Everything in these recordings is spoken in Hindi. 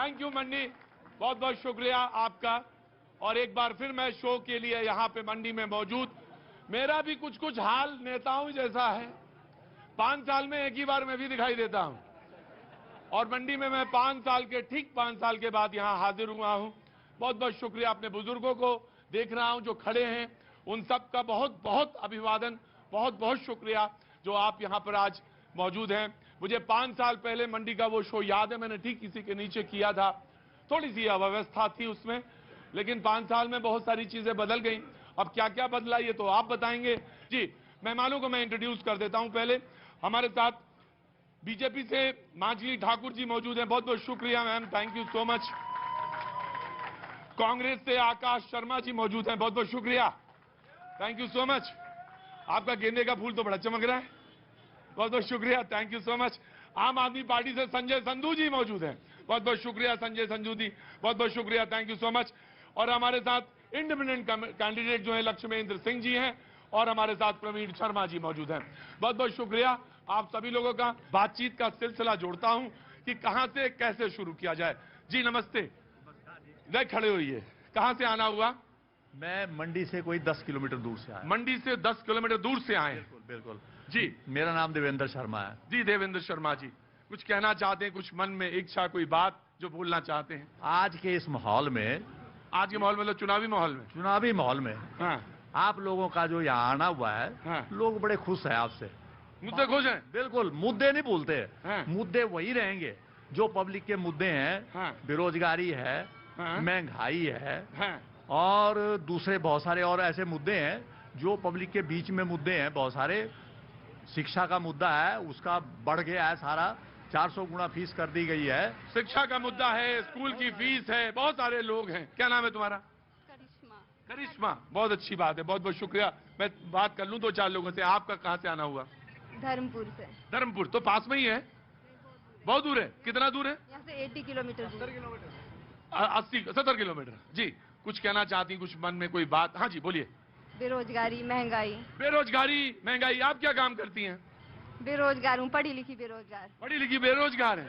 थैंक यू मंडी, बहुत बहुत शुक्रिया आपका। और एक बार फिर मैं शो के लिए यहाँ पे मंडी में मौजूद। मेरा भी कुछ कुछ हाल नेताओं जैसा है। 5 साल में एक ही बार मैं भी दिखाई देता हूँ, और मंडी में मैं 5 साल के ठीक 5 साल के बाद यहाँ हाजिर हुआ हूँ। बहुत बहुत शुक्रिया। अपने बुजुर्गों को देख रहा हूँ जो खड़े हैं, उन सब का बहुत बहुत अभिवादन, बहुत बहुत शुक्रिया जो आप यहाँ पर आज मौजूद हैं। मुझे 5 साल पहले मंडी का वो शो याद है, मैंने ठीक इसी के नीचे किया था। थोड़ी सी अव्यवस्था थी उसमें, लेकिन 5 साल में बहुत सारी चीजें बदल गई। अब क्या क्या बदला ये तो आप बताएंगे। जी, मेहमानों को मैं इंट्रोड्यूस कर देता हूं। पहले हमारे साथ बीजेपी से मांझली ठाकुर जी मौजूद हैं, बहुत बहुत शुक्रिया ma'am, thank you so much. Congress से आकाश शर्मा जी मौजूद हैं, बहुत बहुत शुक्रिया, थैंक यू सो मच। आपका गेंदे का फूल तो बड़ा चमक रहा है, बहुत बहुत शुक्रिया, थैंक यू सो मच। आम आदमी पार्टी से संजय संधू जी मौजूद हैं, बहुत बहुत शुक्रिया संजय संधू जी, बहुत बहुत शुक्रिया, थैंक यू सो मच। और हमारे साथ इंडिपेंडेंट कैंडिडेट जो है लक्ष्मेंद्र सिंह जी हैं, और हमारे साथ प्रवीण शर्मा जी मौजूद हैं, बहुत बहुत शुक्रिया आप सभी लोगों का। बातचीत का सिलसिला जोड़ता हूं कि कहां से कैसे शुरू किया जाए। जी नमस्ते, नहीं खड़े होइए, कहां से आना हुआ? मैं मंडी से कोई 10 किलोमीटर दूर से आया। मंडी से 10 किलोमीटर दूर से आए? बिल्कुल बिल्कुल जी। मेरा नाम देवेंद्र शर्मा है। जी देवेंद्र शर्मा जी, कुछ कहना चाहते हैं, कुछ मन में इच्छा, कोई बात जो बोलना चाहते हैं? आज के इस माहौल में, आज के माहौल मतलब चुनावी माहौल में, हाँ, आप लोगों का जो यहाँ आना हुआ है, हाँ। लोग बड़े खुश हैं आपसे। मुद्दे खुश हैं? बिल्कुल, मुद्दे नहीं भूलते, हाँ। मुद्दे वही रहेंगे जो पब्लिक के मुद्दे हैं। हाँ। बेरोजगारी है, हाँ। महंगाई है, हाँ। और दूसरे बहुत सारे और ऐसे मुद्दे हैं जो पब्लिक के बीच में मुद्दे हैं बहुत सारे। शिक्षा का मुद्दा है, उसका बढ़ गया है सारा, 400 गुना फीस कर दी गई है। शिक्षा का मुद्दा है, स्कूल की फीस है, बहुत सारे लोग हैं। क्या नाम है तुम्हारा? करिश्मा। करिश्मा, बहुत अच्छी बात है, बहुत बहुत शुक्रिया। मैं बात कर लूं 2-4 लोगों से। आपका कहां से आना हुआ? धर्मपुर से। धर्मपुर तो पास में ही है, बहुत दूर है? कितना दूर है? यहाँ से 80 किलोमीटर दूर। 70 किलोमीटर। जी, कुछ कहना चाहती, कुछ मन में कोई बात? हाँ जी बोलिए। बेरोजगारी, महंगाई। बेरोजगारी, महंगाई। आप क्या काम करती हैं? बेरोजगार हूँ, पढ़ी लिखी बेरोजगार। पढ़ी लिखी बेरोजगार है।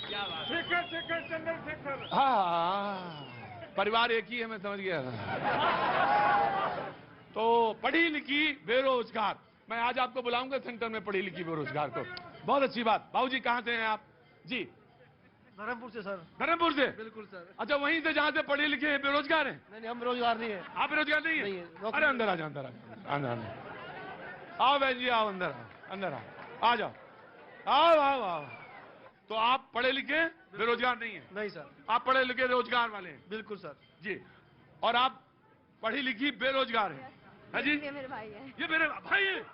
क्या बात? शेखर चंद्रशेखर। हाँ, परिवार एक ही है, मैं समझ गया। तो पढ़ी लिखी बेरोजगार, मैं आज आपको बुलाऊंगा सेंटर में पढ़ी लिखी बेरोजगार को। बहुत अच्छी बात। बाबूजी कहाँ से हैं आप? जी धर्मपुर से सर। धर्मपुर से? बिल्कुल सर। अच्छा, वहीं से जहाँ से पढ़े लिखे बेरोजगार हैं? नहीं हम बेरोजगार नहीं है। आप बेरोजगार नहीं नहीं है? है। अरे अंदर आ जाओ, अंदर आ जाओ, अंदर अंदर आओ बहन जी, आओ अंदर आओ, अंदर आओ, आ जाओ, आओ आओ आओ। तो आप पढ़े लिखे बेरोजगार नहीं है? नहीं सर। आप पढ़े लिखे रोजगार वाले हैं? बिल्कुल सर। जी, और आप पढ़ी लिखी बेरोजगार हैं? हाँ जी, ये मेरे भाई है। ये मेरे भाई हैं।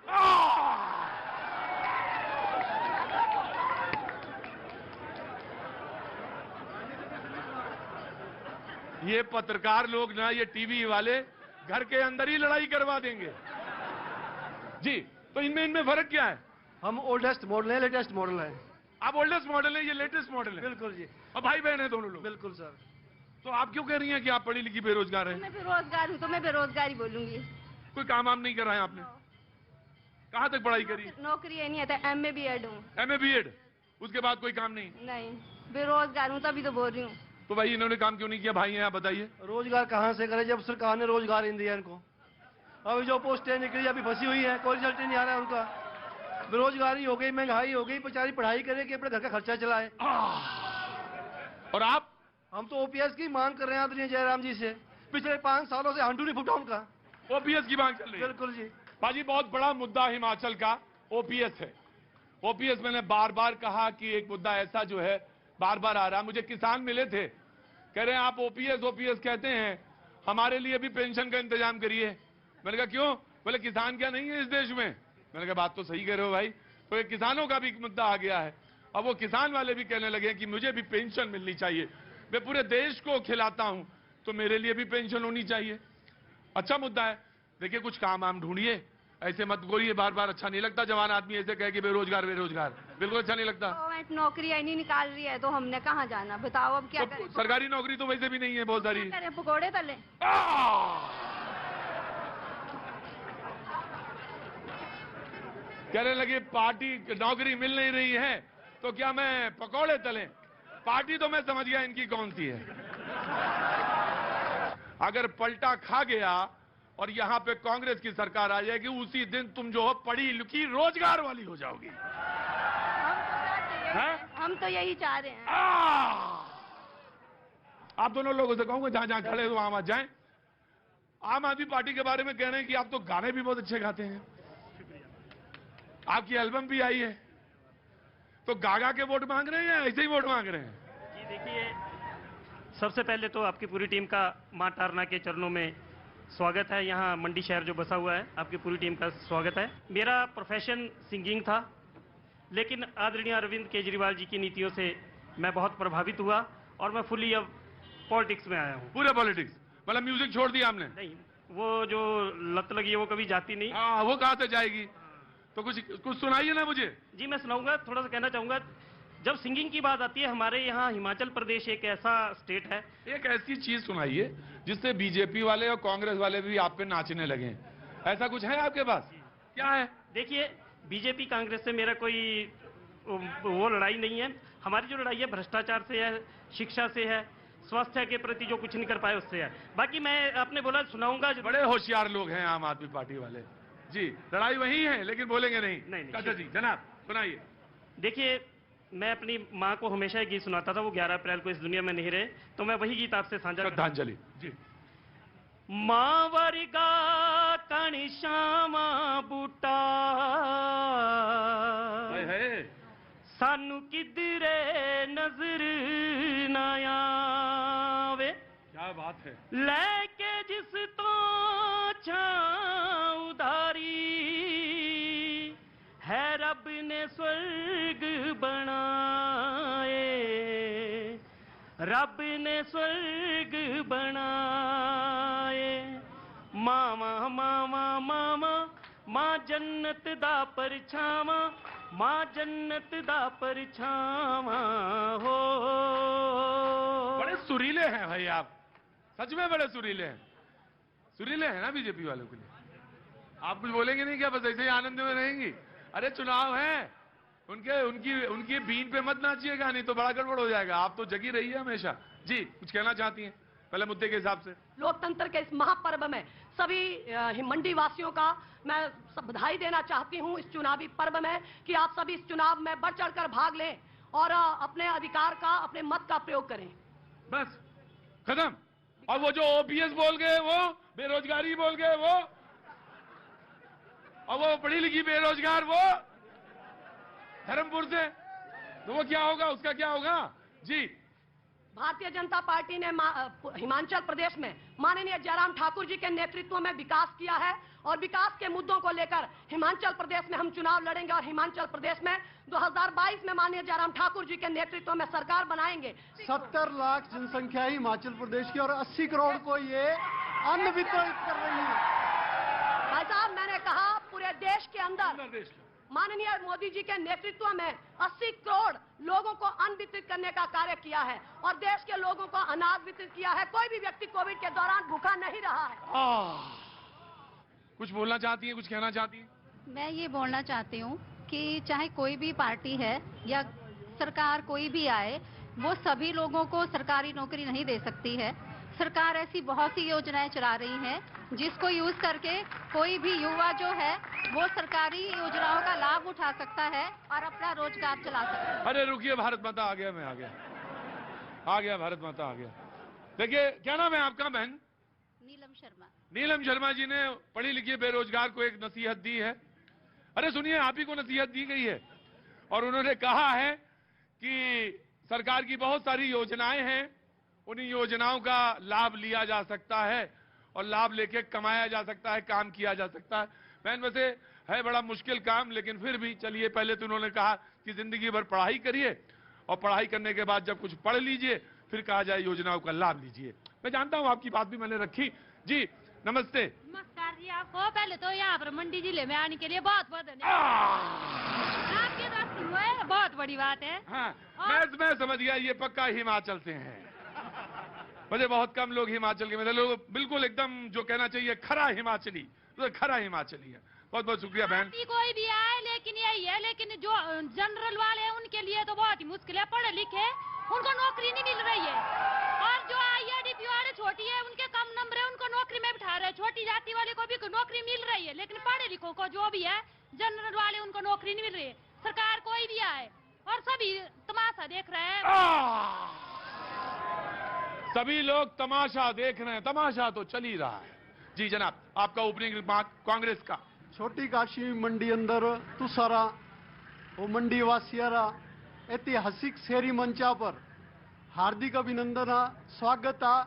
ये पत्रकार लोग ना, ये टीवी वाले घर के अंदर ही लड़ाई करवा देंगे। जी, तो इनमें फर्क क्या है? हम ओल्डेस्ट मॉडल है, लेटेस्ट मॉडल है। आप ओल्डेस्ट मॉडल है, ये लेटेस्ट मॉडल है। बिल्कुल जी। और भाई बहन है दोनों लोग? बिल्कुल सर। तो आप क्यों कह रही हैं कि आप पढ़ी लिखी बेरोजगार हैं? मैं बेरोजगार हूँ तो मैं बेरोजगार ही बोलूंगी। कोई काम वाम नहीं कर रहा है आपने? कहाँ तक पढ़ाई करी? नौकरी है नहीं आता, MA BEd हूँ। MA BEd, उसके बाद कोई काम नहीं? नहीं, बेरोजगार हूँ तभी तो बोल रही हूँ। तो भाई इन्होंने काम क्यों नहीं किया? भाई हैं आप, बताइए। रोजगार कहाँ से करे जब सरकार ने रोजगार नहीं दिया इनको। अभी जो पोस्टें निकली अभी फंसी हुई है, कोई रिजल्ट नहीं आ रहा है उनका। बेरोजगारी हो गई, महंगाई हो गई, बेचारी पढ़ाई करे कि अपने घर का खर्चा चलाए। और आप? हम तो OPS की मांग कर रहे हैं आदरणीय जयराम जी से। पिछले 5 सालों से हंडू नहीं फूटा उनका। OPS की मांग चल रही है? बिल्कुल जी। बाजी, बहुत बड़ा मुद्दा हिमाचल का OPS है। OPS मैंने बार बार कहा कि एक मुद्दा ऐसा जो है बार बार आ रहा है। मुझे किसान मिले थे, कह रहे हैं आप OPS कहते हैं, हमारे लिए भी पेंशन का इंतजाम करिए। मैंने कहा क्यों? बोले किसान क्या नहीं है इस देश में? मैंने कहा बात तो सही कह रहे हो भाई। तो एक किसानों का भी मुद्दा आ गया है। अब वो किसान वाले भी कहने लगे कि मुझे भी पेंशन मिलनी चाहिए। मैं पूरे देश को खिलाता हूं तो मेरे लिए भी पेंशन होनी चाहिए। अच्छा मुद्दा है। देखिए, कुछ काम आम ढूंढिए, ऐसे मत बोलिए बार बार। अच्छा नहीं लगता जवान आदमी ऐसे कहे कि बेरोजगार बेरोजगार, बिल्कुल अच्छा नहीं लगता। गवर्नमेंट नौकरी नहीं निकाल रही है तो हमने कहाँ जाना, बताओ अब क्या करें? सरकारी नौकरी तो वैसे भी नहीं है, बहुत सारी। क्या करें, पकौड़े तले? कहने लगे पार्टी नौकरी मिल नहीं रही है तो क्या मैं पकौड़े तले। पार्टी तो मैं समझ गया इनकी कौन सी है। अगर पलटा खा गया और यहां पे कांग्रेस की सरकार आ जाएगी, उसी दिन तुम जो हो पढ़ी लिखी रोजगार वाली हो जाओगी। हम तो यही चाह रहे हैं। आप दोनों लोगों से कहूंगा जहां जहां खड़े हो वहां मत जाएं। आम आदमी पार्टी के बारे में कह रहे हैं कि आप तो गाने भी बहुत अच्छे गाते हैं, आपकी एल्बम भी आई है, तो गागा के वोट मांग रहे हैं या ऐसे ही वोट मांग रहे हैं? जी देखिए, सबसे पहले तो आपकी पूरी टीम का मां तारना के चरणों में स्वागत है। यहाँ मंडी शहर जो बसा हुआ है, आपकी पूरी टीम का स्वागत है। मेरा प्रोफेशन सिंगिंग था, लेकिन आदरणीय अरविंद केजरीवाल जी की नीतियों से मैं बहुत प्रभावित हुआ और मैं फुली अब पॉलिटिक्स में आया हूँ। पूरे पॉलिटिक्स मतलब म्यूजिक छोड़ दिया हमने? नहीं, वो जो लत लगी है वो कभी जाती नहीं। हाँ, वो कहां से जाएगी? तो कुछ सुनाइए ना मुझे। जी मैं सुनाऊंगा, थोड़ा सा कहना चाहूंगा। जब सिंगिंग की बात आती है, हमारे यहाँ हिमाचल प्रदेश एक ऐसा स्टेट है। एक ऐसी चीज सुनाइए जिससे बीजेपी वाले और कांग्रेस वाले भी आप पे नाचने लगे। ऐसा कुछ है आपके पास? क्या है? देखिए, बीजेपी कांग्रेस से मेरा कोई वो लड़ाई नहीं है। हमारी जो लड़ाई है भ्रष्टाचार से है, शिक्षा से है, स्वास्थ्य के प्रति जो कुछ नहीं कर पाए उससे है। बाकी मैं आपने बोला सुनाऊंगा। बड़े होशियार लोग हैं आम आदमी पार्टी वाले जी। लड़ाई वही है लेकिन बोलेंगे नहीं। नहीं। अच्छा जी, जनाब सुनाइए। देखिए, मैं अपनी माँ को हमेशा एक गीत सुनाता था। वो 11 अप्रैल को इस दुनिया में नहीं रहे, तो मैं वही गीत आपसे साझा श्रद्धांजलि जी। मां वर्गा कण श्यामा बूटा सानू किधरे नजर न आवे। क्या बात है। लेके जिस तो छां उधारी है रब ने स्वर्ग बनाए, रब ने स्वर्ग बनाए। मामा मामा मामा मां जन्नत दा परछावा, मां जन्नत दा परछावा हो। बड़े सुरीले हैं भाई आप, सच में बड़े सुरीले हैं। सुरीले हैं ना बीजेपी वालों के लिए। आप कुछ बोलेंगे नहीं क्या? बस ऐसे ही आनंद में रहेंगी? अरे चुनाव है, उनकी बीन पे मत नाचिएगा, नहीं तो बड़ा गड़बड़ हो जाएगा। आप तो जगी रही है हमेशा। जी कुछ कहना चाहती हैं पहले मुद्दे के हिसाब से? लोकतंत्र के इस महापर्व में सभी मंडी वासियों का मैं बधाई देना चाहती हूं इस चुनावी पर्व में, कि आप सभी इस चुनाव में बढ़ चढ़कर भाग लें और अपने अधिकार का, अपने मत का प्रयोग करें। बस खत्म। और वो जो ओपीएस बोल गए, वो बेरोजगारी बोल गए, वो और वो पढ़ी लिखी बेरोजगार, वो धर्मपुर से, तो वो क्या होगा? उसका क्या होगा? जी। भारतीय जनता पार्टी ने हिमाचल प्रदेश में माननीय जयराम ठाकुर जी के नेतृत्व में विकास किया है और विकास के मुद्दों को लेकर हिमाचल प्रदेश में हम चुनाव लड़ेंगे और हिमाचल प्रदेश में 2022 में माननीय जयराम ठाकुर जी के नेतृत्व में सरकार बनाएंगे। 70 लाख जनसंख्या है हिमाचल प्रदेश की और 80 करोड़ को ये अन्न वितरित कर रही है। भाई साहब, मैंने कहा पूरे देश के अंदर माननीय मोदी जी के नेतृत्व में 80 करोड़ लोगों को अन्न वितरित करने का कार्य किया है और देश के लोगों को अनाज वितरित किया है। कोई भी व्यक्ति कोविड के दौरान भूखा नहीं रहा है। कुछ बोलना चाहती है, कुछ कहना चाहती है? मैं ये बोलना चाहती हूँ कि चाहे कोई भी पार्टी है या सरकार कोई भी आए, वो सभी लोगों को सरकारी नौकरी नहीं दे सकती है। सरकार ऐसी बहुत सी योजनाएं चला रही है जिसको यूज करके कोई भी युवा जो है वो सरकारी योजनाओं का लाभ उठा सकता है और अपना रोजगार चला सकता है। अरे रुकिए, भारत माता आ गया, मैं आ गया, भारत माता आ गया। देखिए, क्या नाम है आपका बहन? नीलम शर्मा। नीलम शर्मा जी ने पढ़ी लिखी बेरोजगार को एक नसीहत दी है। अरे सुनिए, आप ही को नसीहत दी गई है और उन्होंने कहा है कि सरकार की बहुत सारी योजनाएं हैं, उन योजनाओं का लाभ लिया जा सकता है और लाभ लेके कमाया जा सकता है, काम किया जा सकता है। बहन, वैसे है बड़ा मुश्किल काम, लेकिन फिर भी चलिए। पहले तो उन्होंने कहा कि जिंदगी भर पढ़ाई करिए और पढ़ाई करने के बाद जब कुछ पढ़ लीजिए फिर कहा जाए योजनाओं का लाभ लीजिए। मैं जानता हूं आपकी बात भी मैंने रखी। जी नमस्ते। नमस्कार जी आपको। पहले तो यहाँ पर मंडी जिले में आने के लिए बहुत बहुत धन्यवाद। आपके दोस्त हुआ है, बहुत बड़ी बात है। हाँ, मैं समझ गया, ये पक्का हिमाचल से हैं। मुझे बहुत कम लोग हिमाचल के, मतलब लोग बिल्कुल एकदम जो कहना चाहिए खरा हिमाचली, तो खरा हिमाचली है। बहुत बहुत शुक्रिया बहन। पार्टी कोई भी आए लेकिन यही है, लेकिन जो जनरल वाले हैं उनके लिए तो बहुत ही मुश्किल है, पढ़े लिखे उनको नौकरी नहीं मिल रही है, और जो IRDP वाले छोटी है उनके कम नंबर है, उनको नौकरी में बिठा रहे हैं, छोटी जाति वाले को भी नौकरी मिल रही है, लेकिन पढ़े लिखों को जो भी है जनरल वाले उनको नौकरी नहीं मिल रही है। सरकार कोई भी आए और सभी तमाशा देख रहे हैं। सभी लोग तमाशा देख रहे हैं, तमाशा तो चल ही रहा है। जी जनाब, आपका ओपनिंग रिमार्क कांग्रेस का। छोटी काशी मंडी अंदर तुसारा वो मंडी वासियारा ऐतिहासिक शेरी मंचा पर हार्दिक अभिनंदन स्वागत आ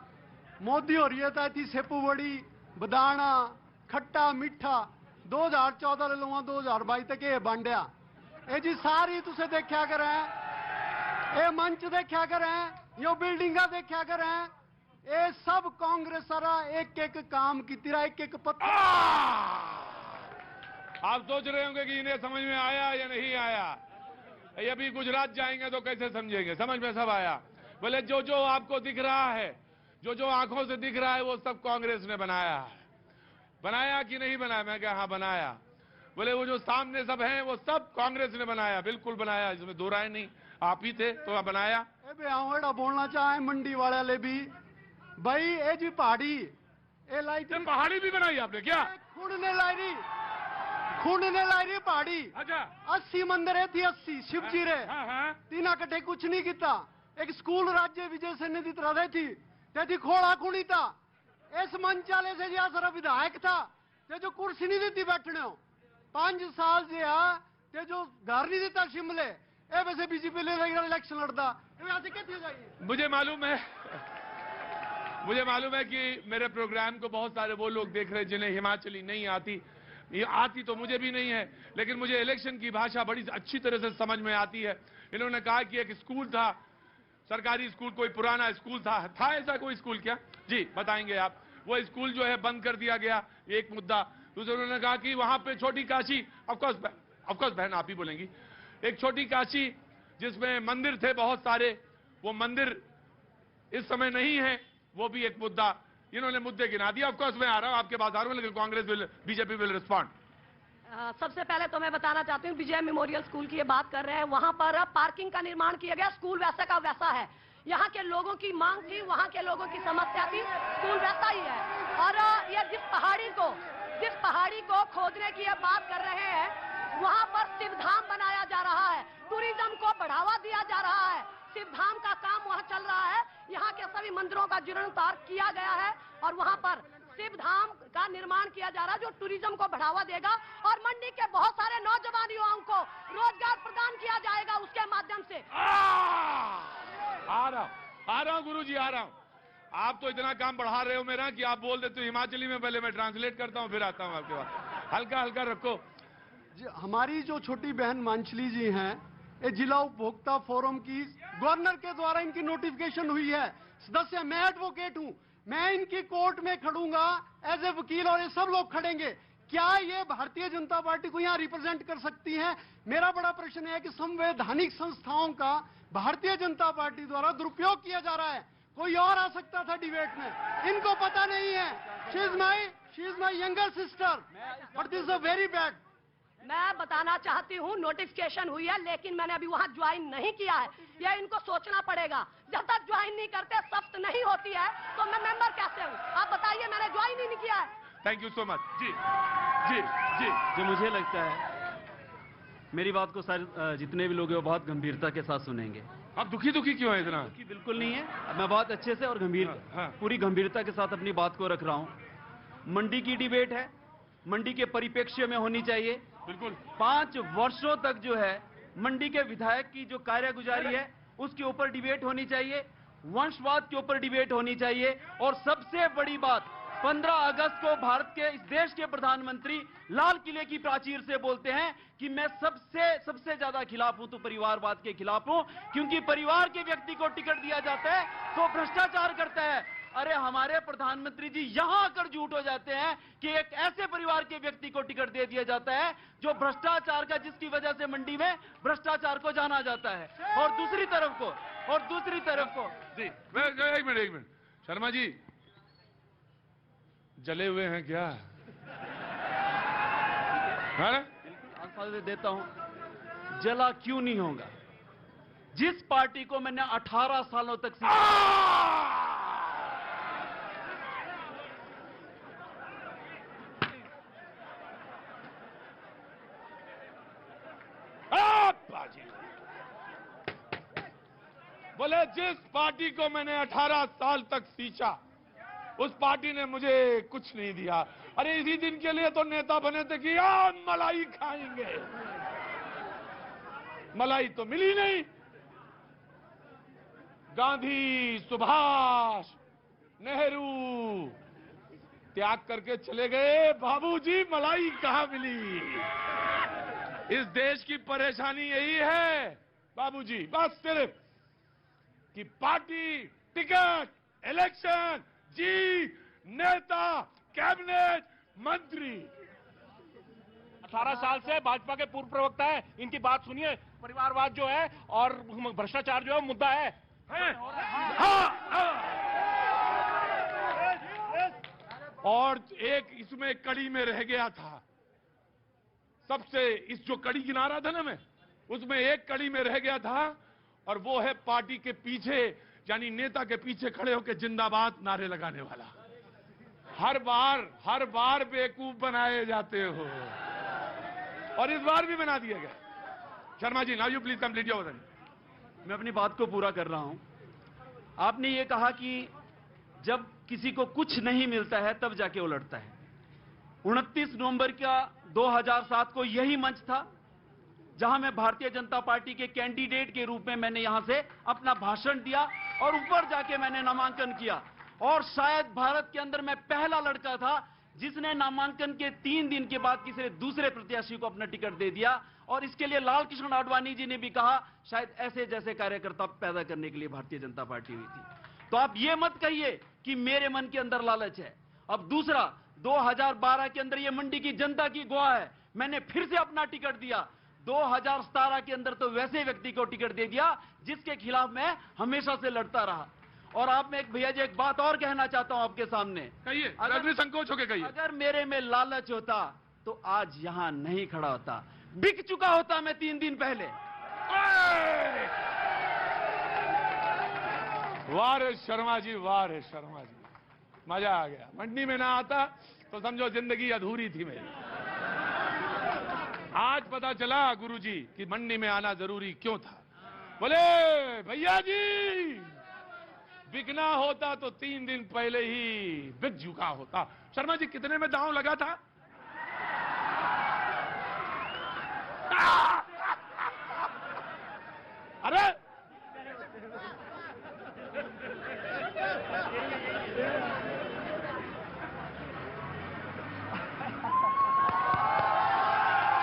मोदी और ये थी सेपू बड़ी बदाना खट्टा मीठा 2014 ले लूंगा 2022 तक ये बांडिया ए जी सारी तुसे देखा करें, ए मंच देखा करें, यो बिल्डिंगा देखा करें, ये सब कांग्रेस सारा एक एक काम की तरह एक एक पत्थर। आप सोच रहे होंगे कि इन्हें समझ में आया या नहीं आया, ये अभी गुजरात जाएंगे तो कैसे समझेंगे, समझ में सब आया। बोले जो जो आपको दिख रहा है, जो जो आंखों से दिख रहा है वो सब कांग्रेस ने बनाया है। बनाया कि नहीं बनाया? मैं कहा हाँ बनाया। बोले वो जो सामने सब हैं वो सब कांग्रेस ने बनाया, बिल्कुल बनाया, इसमें दो राय नहीं, आप ही थे तो बनाया। ए बोलना चाहे मंडी वाले ले भी भाई ए जी पहाड़ी ए लाई थी, पहाड़ी भी बनाई आपने क्या? खूंडने लाई रही पहाड़ी। अच्छा 80 मंदिर है थी 80 शिव जी रे तीना कटे कुछ नहीं किता। एक स्कूल राज्य विजय से निधि तरह थी ते खोड़ा खुणी था। इस मंचाले से जा सारा विधायक था ते जो कुर्सी नहीं देती बैठने 5 साल से ते जो घर नहीं देता शिमले ए वैसे बीजेपी ले इलेक्शन लड़ता मुझे मालूम है कि मेरे प्रोग्राम को बहुत सारे वो लोग देख रहे हैं जिन्हें हिमाचली नहीं आती, ये आती तो मुझे भी नहीं है, लेकिन मुझे इलेक्शन की भाषा बड़ी अच्छी तरह से समझ में आती है। इन्होंने कहा कि एक स्कूल था, सरकारी स्कूल, कोई पुराना स्कूल था ऐसा कोई स्कूल क्या? जी बताएंगे आप। वो स्कूल जो है बंद कर दिया गया, एक मुद्दा। दूसरे उन्होंने कहा कि वहां पे छोटी काशी, ऑफकोर्स बहन आप ही बोलेंगी, एक छोटी काशी जिसमें मंदिर थे बहुत सारे, वो मंदिर इस समय नहीं है, वो भी एक मुद्दा। इन्होंने मुद्दे गिना दिया। ऑफकोर्स मैं आ रहा हूं, आपके पास आ रहा हूं, लेकिन कांग्रेस बीजेपी विल रिस्पॉन्ड। सबसे पहले तो मैं बताना चाहती हूँ, विजय मेमोरियल स्कूल की ये बात कर रहे हैं, वहां पर पार्किंग का निर्माण किया गया, स्कूल वैसा का वैसा है। यहाँ के लोगों की मांग थी, वहाँ के लोगों की समस्या थी, स्कूल वैसा ही है। और ये जिस पहाड़ी को खोदने की ये बात कर रहे हैं, वहाँ पर शिवधाम बनाया जा रहा है, टूरिज्म को बढ़ावा दिया जा रहा है, शिवधाम का काम वहाँ चल रहा है। यहाँ के सभी मंदिरों का जीर्णोद्धार किया गया है और वहाँ पर शिवधाम का निर्माण किया जा रहा है जो टूरिज्म को बढ़ावा देगा और मंडी के बहुत सारे नौजवान युवाओं को रोजगार प्रदान किया जाएगा उसके माध्यम से। आ रहा हूँ गुरुजी, आ रहा हूँ। आप तो इतना काम बढ़ा रहे हो मेरा कि आप बोल देते हो हिमाचली में, पहले मैं ट्रांसलेट करता हूँ फिर आता हूँ आपके पास। हल्का हल्का रखो। हमारी जो छोटी बहन मांचली जी हैं, ये जिला उपभोक्ता फोरम की गवर्नर के द्वारा इनकी नोटिफिकेशन हुई है। सदस्य मैं एडवोकेट हूं, मैं इनकी कोर्ट में खड़ूंगा एज ए वकील और ये सब लोग खड़ेंगे। क्या ये भारतीय जनता पार्टी को यहाँ रिप्रेजेंट कर सकती है? मेरा बड़ा प्रश्न है कि संवैधानिक संस्थाओं का भारतीय जनता पार्टी द्वारा दुरुपयोग किया जा रहा है। कोई और आ सकता था डिबेट में, इनको पता नहीं है। She is my younger sister but this is very bad. मैं बताना चाहती हूँ, नोटिफिकेशन हुई है लेकिन मैंने अभी वहाँ ज्वाइन नहीं किया है, यह इनको सोचना पड़ेगा। जब तक ज्वाइन नहीं करते, सख्त नहीं होती है, तो मैं मेंबर कैसे हूँ? आप बताइए, मैंने ज्वाइन ही नहीं किया है। Thank you so much. जी जी जी जो मुझे लगता है मेरी बात को सारे जितने भी लोग हैं वो बहुत गंभीरता के साथ सुनेंगे। आप दुखी क्यों है इतना? दुखी बिल्कुल नहीं है, मैं बहुत अच्छे से और पूरी गंभीरता के साथ अपनी बात को रख रहा हूँ। मंडी की डिबेट है, मंडी के परिप्रेक्ष्य में होनी चाहिए। बिल्कुल 5 वर्षों तक जो है मंडी के विधायक की जो कार्यगुजारी है उसके ऊपर डिबेट होनी चाहिए, वंशवाद के ऊपर डिबेट होनी चाहिए। और सबसे बड़ी बात, 15 अगस्त को भारत के इस देश के प्रधानमंत्री लाल किले की प्राचीर से बोलते हैं कि मैं सबसे ज्यादा खिलाफ हूं तो परिवारवाद के खिलाफ हूं, क्योंकि परिवार के व्यक्ति को टिकट दिया जाता है तो भ्रष्टाचार करता है। अरे हमारे प्रधानमंत्री जी यहां आकर झूठ हो जाते हैं कि एक ऐसे परिवार के व्यक्ति को टिकट दे दिया जाता है जो भ्रष्टाचार का, जिसकी वजह से मंडी में भ्रष्टाचार को जाना जाता है। और दूसरी तरफ को जी एक मिनट शर्मा जी, जले हुए हैं क्या? है ना? आंसर देता हूं, जला क्यों नहीं होगा? जिस पार्टी को मैंने 18 सालों तक बोले जिस पार्टी को मैंने 18 साल तक सींचा, उस पार्टी ने मुझे कुछ नहीं दिया। अरे इसी दिन के लिए तो नेता बने थे कि यार मलाई खाएंगे, मलाई तो मिली नहीं। गांधी, सुभाष, नेहरू त्याग करके चले गए, बाबूजी मलाई कहां मिली? इस देश की परेशानी यही है बाबूजी, बस सिर्फ कि पार्टी, टिकट, इलेक्शन, जीत, नेता, कैबिनेट, मंत्री। 18 साल से भाजपा के पूर्व प्रवक्ता है, इनकी बात सुनिए। परिवारवाद जो है और भ्रष्टाचार जो है मुद्दा है। और एक इसमें कड़ी में रह गया था, सबसे इस जो कड़ी गिना रहा था ना मैं, उसमें एक कड़ी में रह गया था, और वो है पार्टी के पीछे यानी नेता के पीछे खड़े होकर जिंदाबाद नारे लगाने वाला। हर बार बेवकूफ बनाए जाते हो, और इस बार भी बना दिया गया। Sharma ji, now you please complete your word. मैं अपनी बात को पूरा कर रहा हूं। आपने ये कहा कि जब किसी को कुछ नहीं मिलता है तब जाके वो लड़ता है। 29 नवंबर का 2007 को यही मंच था जहां मैं भारतीय जनता पार्टी के कैंडिडेट के रूप में मैंने यहां से अपना भाषण दिया और ऊपर जाके मैंने नामांकन किया। और शायद भारत के अंदर मैं पहला लड़का था जिसने नामांकन के 3 दिन के बाद किसी दूसरे प्रत्याशी को अपना टिकट दे दिया। और इसके लिए लाल कृष्ण आडवाणी जी ने भी कहा शायद ऐसे जैसे कार्यकर्ता पैदा करने के लिए भारतीय जनता पार्टी हुई थी। तो आप ये मत कहिए कि मेरे मन के अंदर लालच है। अब दूसरा, 2012 के अंदर ये मंडी की जनता की गवाह है, मैंने फिर से अपना टिकट दिया। 2017 के अंदर तो वैसे व्यक्ति को टिकट दे दिया जिसके खिलाफ मैं हमेशा से लड़ता रहा। और आप में एक भैया जी एक बात और कहना चाहता हूं आपके सामने, कहिए, अगर संकोच होके कहिए। अगर मेरे में लालच होता तो आज यहां नहीं खड़ा होता, बिक चुका होता मैं 3 दिन पहले। वाह रे शर्मा जी, वाह रे शर्मा जी, मजा आ गया। मंडी में ना आता तो समझो जिंदगी अधूरी थी मेरी। आज पता चला गुरुजी कि मंडी में आना जरूरी क्यों था। बोले भैया जी, बिकना होता तो 3 दिन पहले ही बिक चुका होता। शर्मा जी, कितने में दांव लगा था? अरे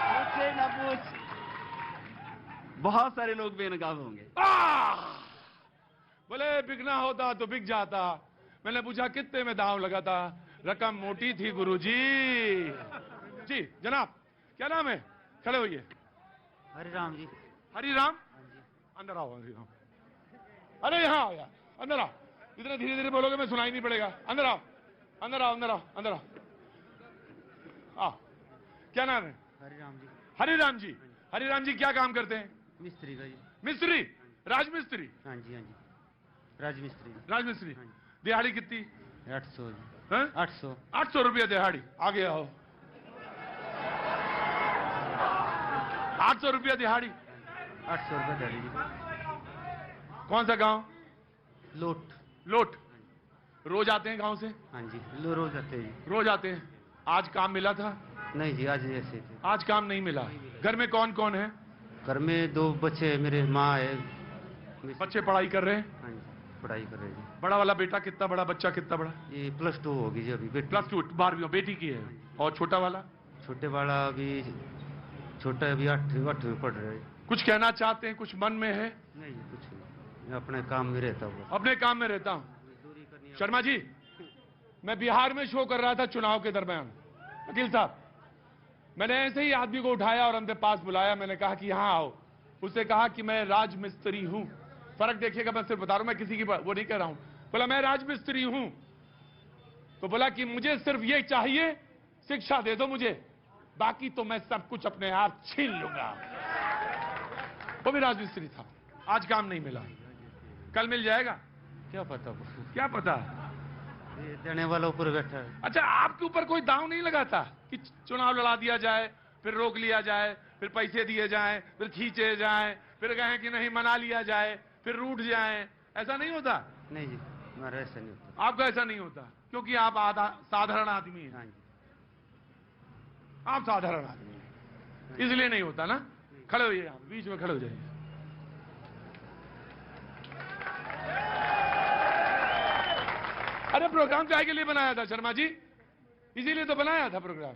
मुझसे ना पूछ, बहुत सारे लोग बेनकाब होंगे। बोले बिकना होता तो बिक जाता। मैंने पूछा कितने में दांव लगा था? रकम मोटी थी गुरुजी। जी जनाब, क्या नाम है? खड़े होइए। हरिराम जी। हरिराम, अंदर आओ। हरिराम, अरे यहाँ आओ यार, अंदर आओ। इतने धीरे धीरे बोलोगे मैं सुनाई नहीं पड़ेगा। अंदर आओ, अंदर आओ, अंदर आओ, अंदर आओ। आओ, क्या नाम है? हरिराम जी। हरिराम जी, हरिराम जी क्या काम करते हैं? मिस्त्री का जी। मिस्त्री, राजमिस्त्री? हाँ जी, हाँ जी, राजमिस्त्री। राजमिस्त्री। दिहाड़ी कितनी? 800 जी। 800। 800 रुपया दिहाड़ी। आगे आओ। 800 रुपया दिहाड़ी। 800 रुपये दिहाड़ी जी। कौन सा गांव? लोट। लोट। रोज आते हैं गांव से? हाँ जी, रोज आते हैं जी। रोज आते हैं। आज काम मिला था? नहीं जी, आज ऐसे थे। आज काम नहीं मिला। घर में कौन कौन है? घर में 2 बच्चे है, मेरे माँ है। बच्चे पढ़ाई कर रहे हैं? हाँ जी, पढ़ाई कर रहे हैं जी। बड़ा वाला बेटा कितना बड़ा? बच्चा कितना बड़ा? ये +2 होगी जी अभी। +2 12वीं बेटी की है। और छोटा वाला? छोटे वाला अभी छोटा अभी 8वीं में पढ़ रहा है। कुछ कहना चाहते हैं? कुछ मन में है? नहीं कुछ नहीं, मैं अपने काम में रहता हूँ। अपने काम में रहता हूँ। शर्मा जी, मैं बिहार में शो कर रहा था चुनाव के दरमियान। वकील साहब, मैंने ऐसे ही आदमी को उठाया और हमने पास बुलाया। मैंने कहा कि यहां आओ। उससे कहा कि मैं राजमिस्त्री हूं। फर्क देखिएगा, मैं सिर्फ बता रहा हूं, मैं किसी की वो नहीं कह रहा हूं। बोला मैं राजमिस्त्री हूं। तो बोला कि मुझे सिर्फ ये चाहिए, शिक्षा दे दो मुझे। बाकी तो मैं सब कुछ अपने आप छीन लूंगा। वो भी राजमिस्त्री था, आज काम नहीं मिला, कल मिल जाएगा। क्या पता, क्या पता? ये देने वाला ऊपर बैठा है। अच्छा, आपके ऊपर कोई दांव नहीं लगाता कि चुनाव लड़ा दिया जाए, फिर रोक लिया जाए, फिर पैसे दिए जाएं, फिर खींचे जाएं, फिर कहें कि नहीं मना लिया जाए, फिर रूठ जाएं? ऐसा नहीं होता? नहीं जी, हमारा ऐसा नहीं होता। आपका ऐसा नहीं होता क्योंकि आप आधा साधारण आदमी हैं। हाँ जी। आप साधारण आदमी हैं, इसलिए नहीं होता ना। खड़े होइए, आप बीच में खड़े हो जाइए। अरे प्रोग्राम काय के लिए बनाया था शर्मा जी? इसीलिए तो बनाया था प्रोग्राम,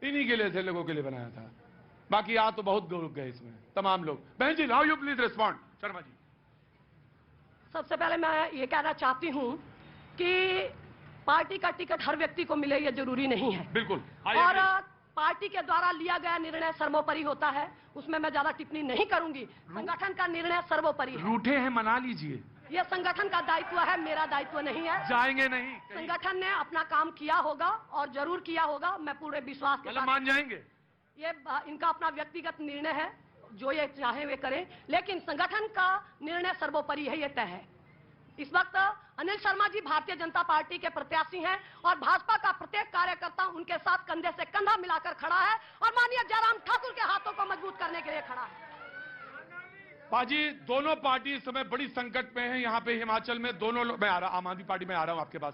इन्हीं के लिए थे, लोगों के लिए बनाया था। बाकी आप तो बहुत गौरव गए इसमें तमाम लोग। बहन जी, now you please respond. Sharma ji, सबसे पहले मैं ये कहना चाहती हूँ कि पार्टी का टिकट हर व्यक्ति को मिले ये जरूरी नहीं है। बिल्कुल। और पार्टी के द्वारा लिया गया निर्णय सर्वोपरि होता है, उसमें मैं ज्यादा टिप्पणी नहीं करूंगी। संगठन का निर्णय सर्वोपरि है। रूठे हैं, मना लीजिए। ये संगठन का दायित्व है, मेरा दायित्व नहीं है। जाएंगे नहीं। संगठन ने अपना काम किया होगा और जरूर किया होगा, मैं पूरे विश्वास के साथ मान जाएंगे। ये इनका अपना व्यक्तिगत निर्णय है, जो ये चाहे वे करें, लेकिन संगठन का निर्णय सर्वोपरि है, ये तय है। इस वक्त अनिल शर्मा जी भारतीय जनता पार्टी के प्रत्याशी हैं और भाजपा का प्रत्येक कार्यकर्ता उनके साथ कंधे से कंधा मिलाकर खड़ा है और माननीय जयराम ठाकुर के हाथों को मजबूत करने के लिए खड़ा है। पाजी, दोनों पार्टी इस समय बड़ी संकट में है। यहाँ पे हिमाचल में दोनों लोग, मैं आ रहा, आम आदमी पार्टी में आ रहा हूं आपके पास,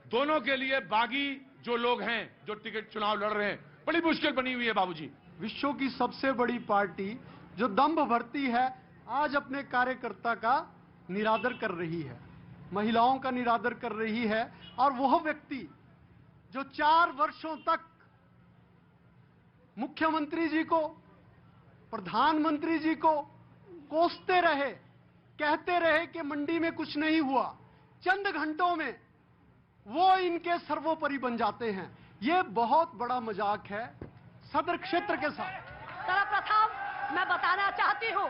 दोनों के लिए बागी जो लोग हैं, जो टिकट चुनाव लड़ रहे हैं, बड़ी मुश्किल बनी हुई है बाबूजी। विश्व की सबसे बड़ी पार्टी जो दम्भ भरती है, आज अपने कार्यकर्ता का निरादर कर रही है, महिलाओं का निरादर कर रही है। और वह व्यक्ति जो 4 वर्षों तक मुख्यमंत्री जी को, प्रधानमंत्री जी को कोसते रहे, कहते रहे कि मंडी में कुछ नहीं हुआ, चंद घंटों में वो इनके सर्वोपरि बन जाते हैं। ये बहुत बड़ा मजाक है सदर क्षेत्र के साथ। सर्वप्रथम मैं बताना चाहती हूँ,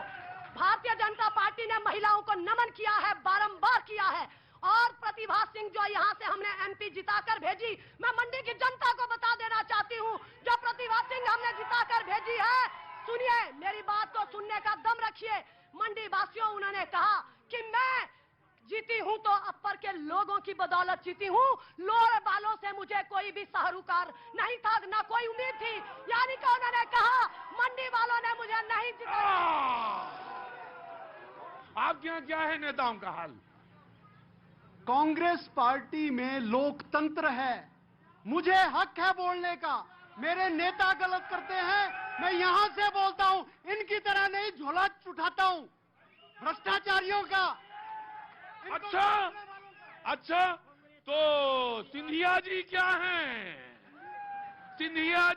भारतीय जनता पार्टी ने महिलाओं को नमन किया है, बारंबार किया है। और प्रतिभा सिंह जो यहाँ से हमने एमपी जिताकर भेजी, मैं मंडी की जनता को बता देना चाहती हूँ, जो प्रतिभा सिंह हमने जिताकर भेजी है, सुनिए, मेरी बात को सुनने का दम रखिए। मंडी वासियों, उन्होंने कहा कि मैं जीती हूं तो अपर के लोगों की बदौलत जीती हूं, लोअर वालों से मुझे कोई भी सहारूकार नहीं था, ना कोई उम्मीद थी। यानी कि उन्होंने कहा मंडी वालों ने मुझे नहीं जिताया। आपके यहाँ क्या है नेताओं का हाल? कांग्रेस पार्टी में लोकतंत्र है, मुझे हक है बोलने का। मेरे नेता गलत करते हैं, मैं यहां से बोलता हूं, इनकी तरह नहीं झोला उठाता हूं भ्रष्टाचारियों का। अच्छा, तो सिंधिया जी क्या हैं? सिंधिया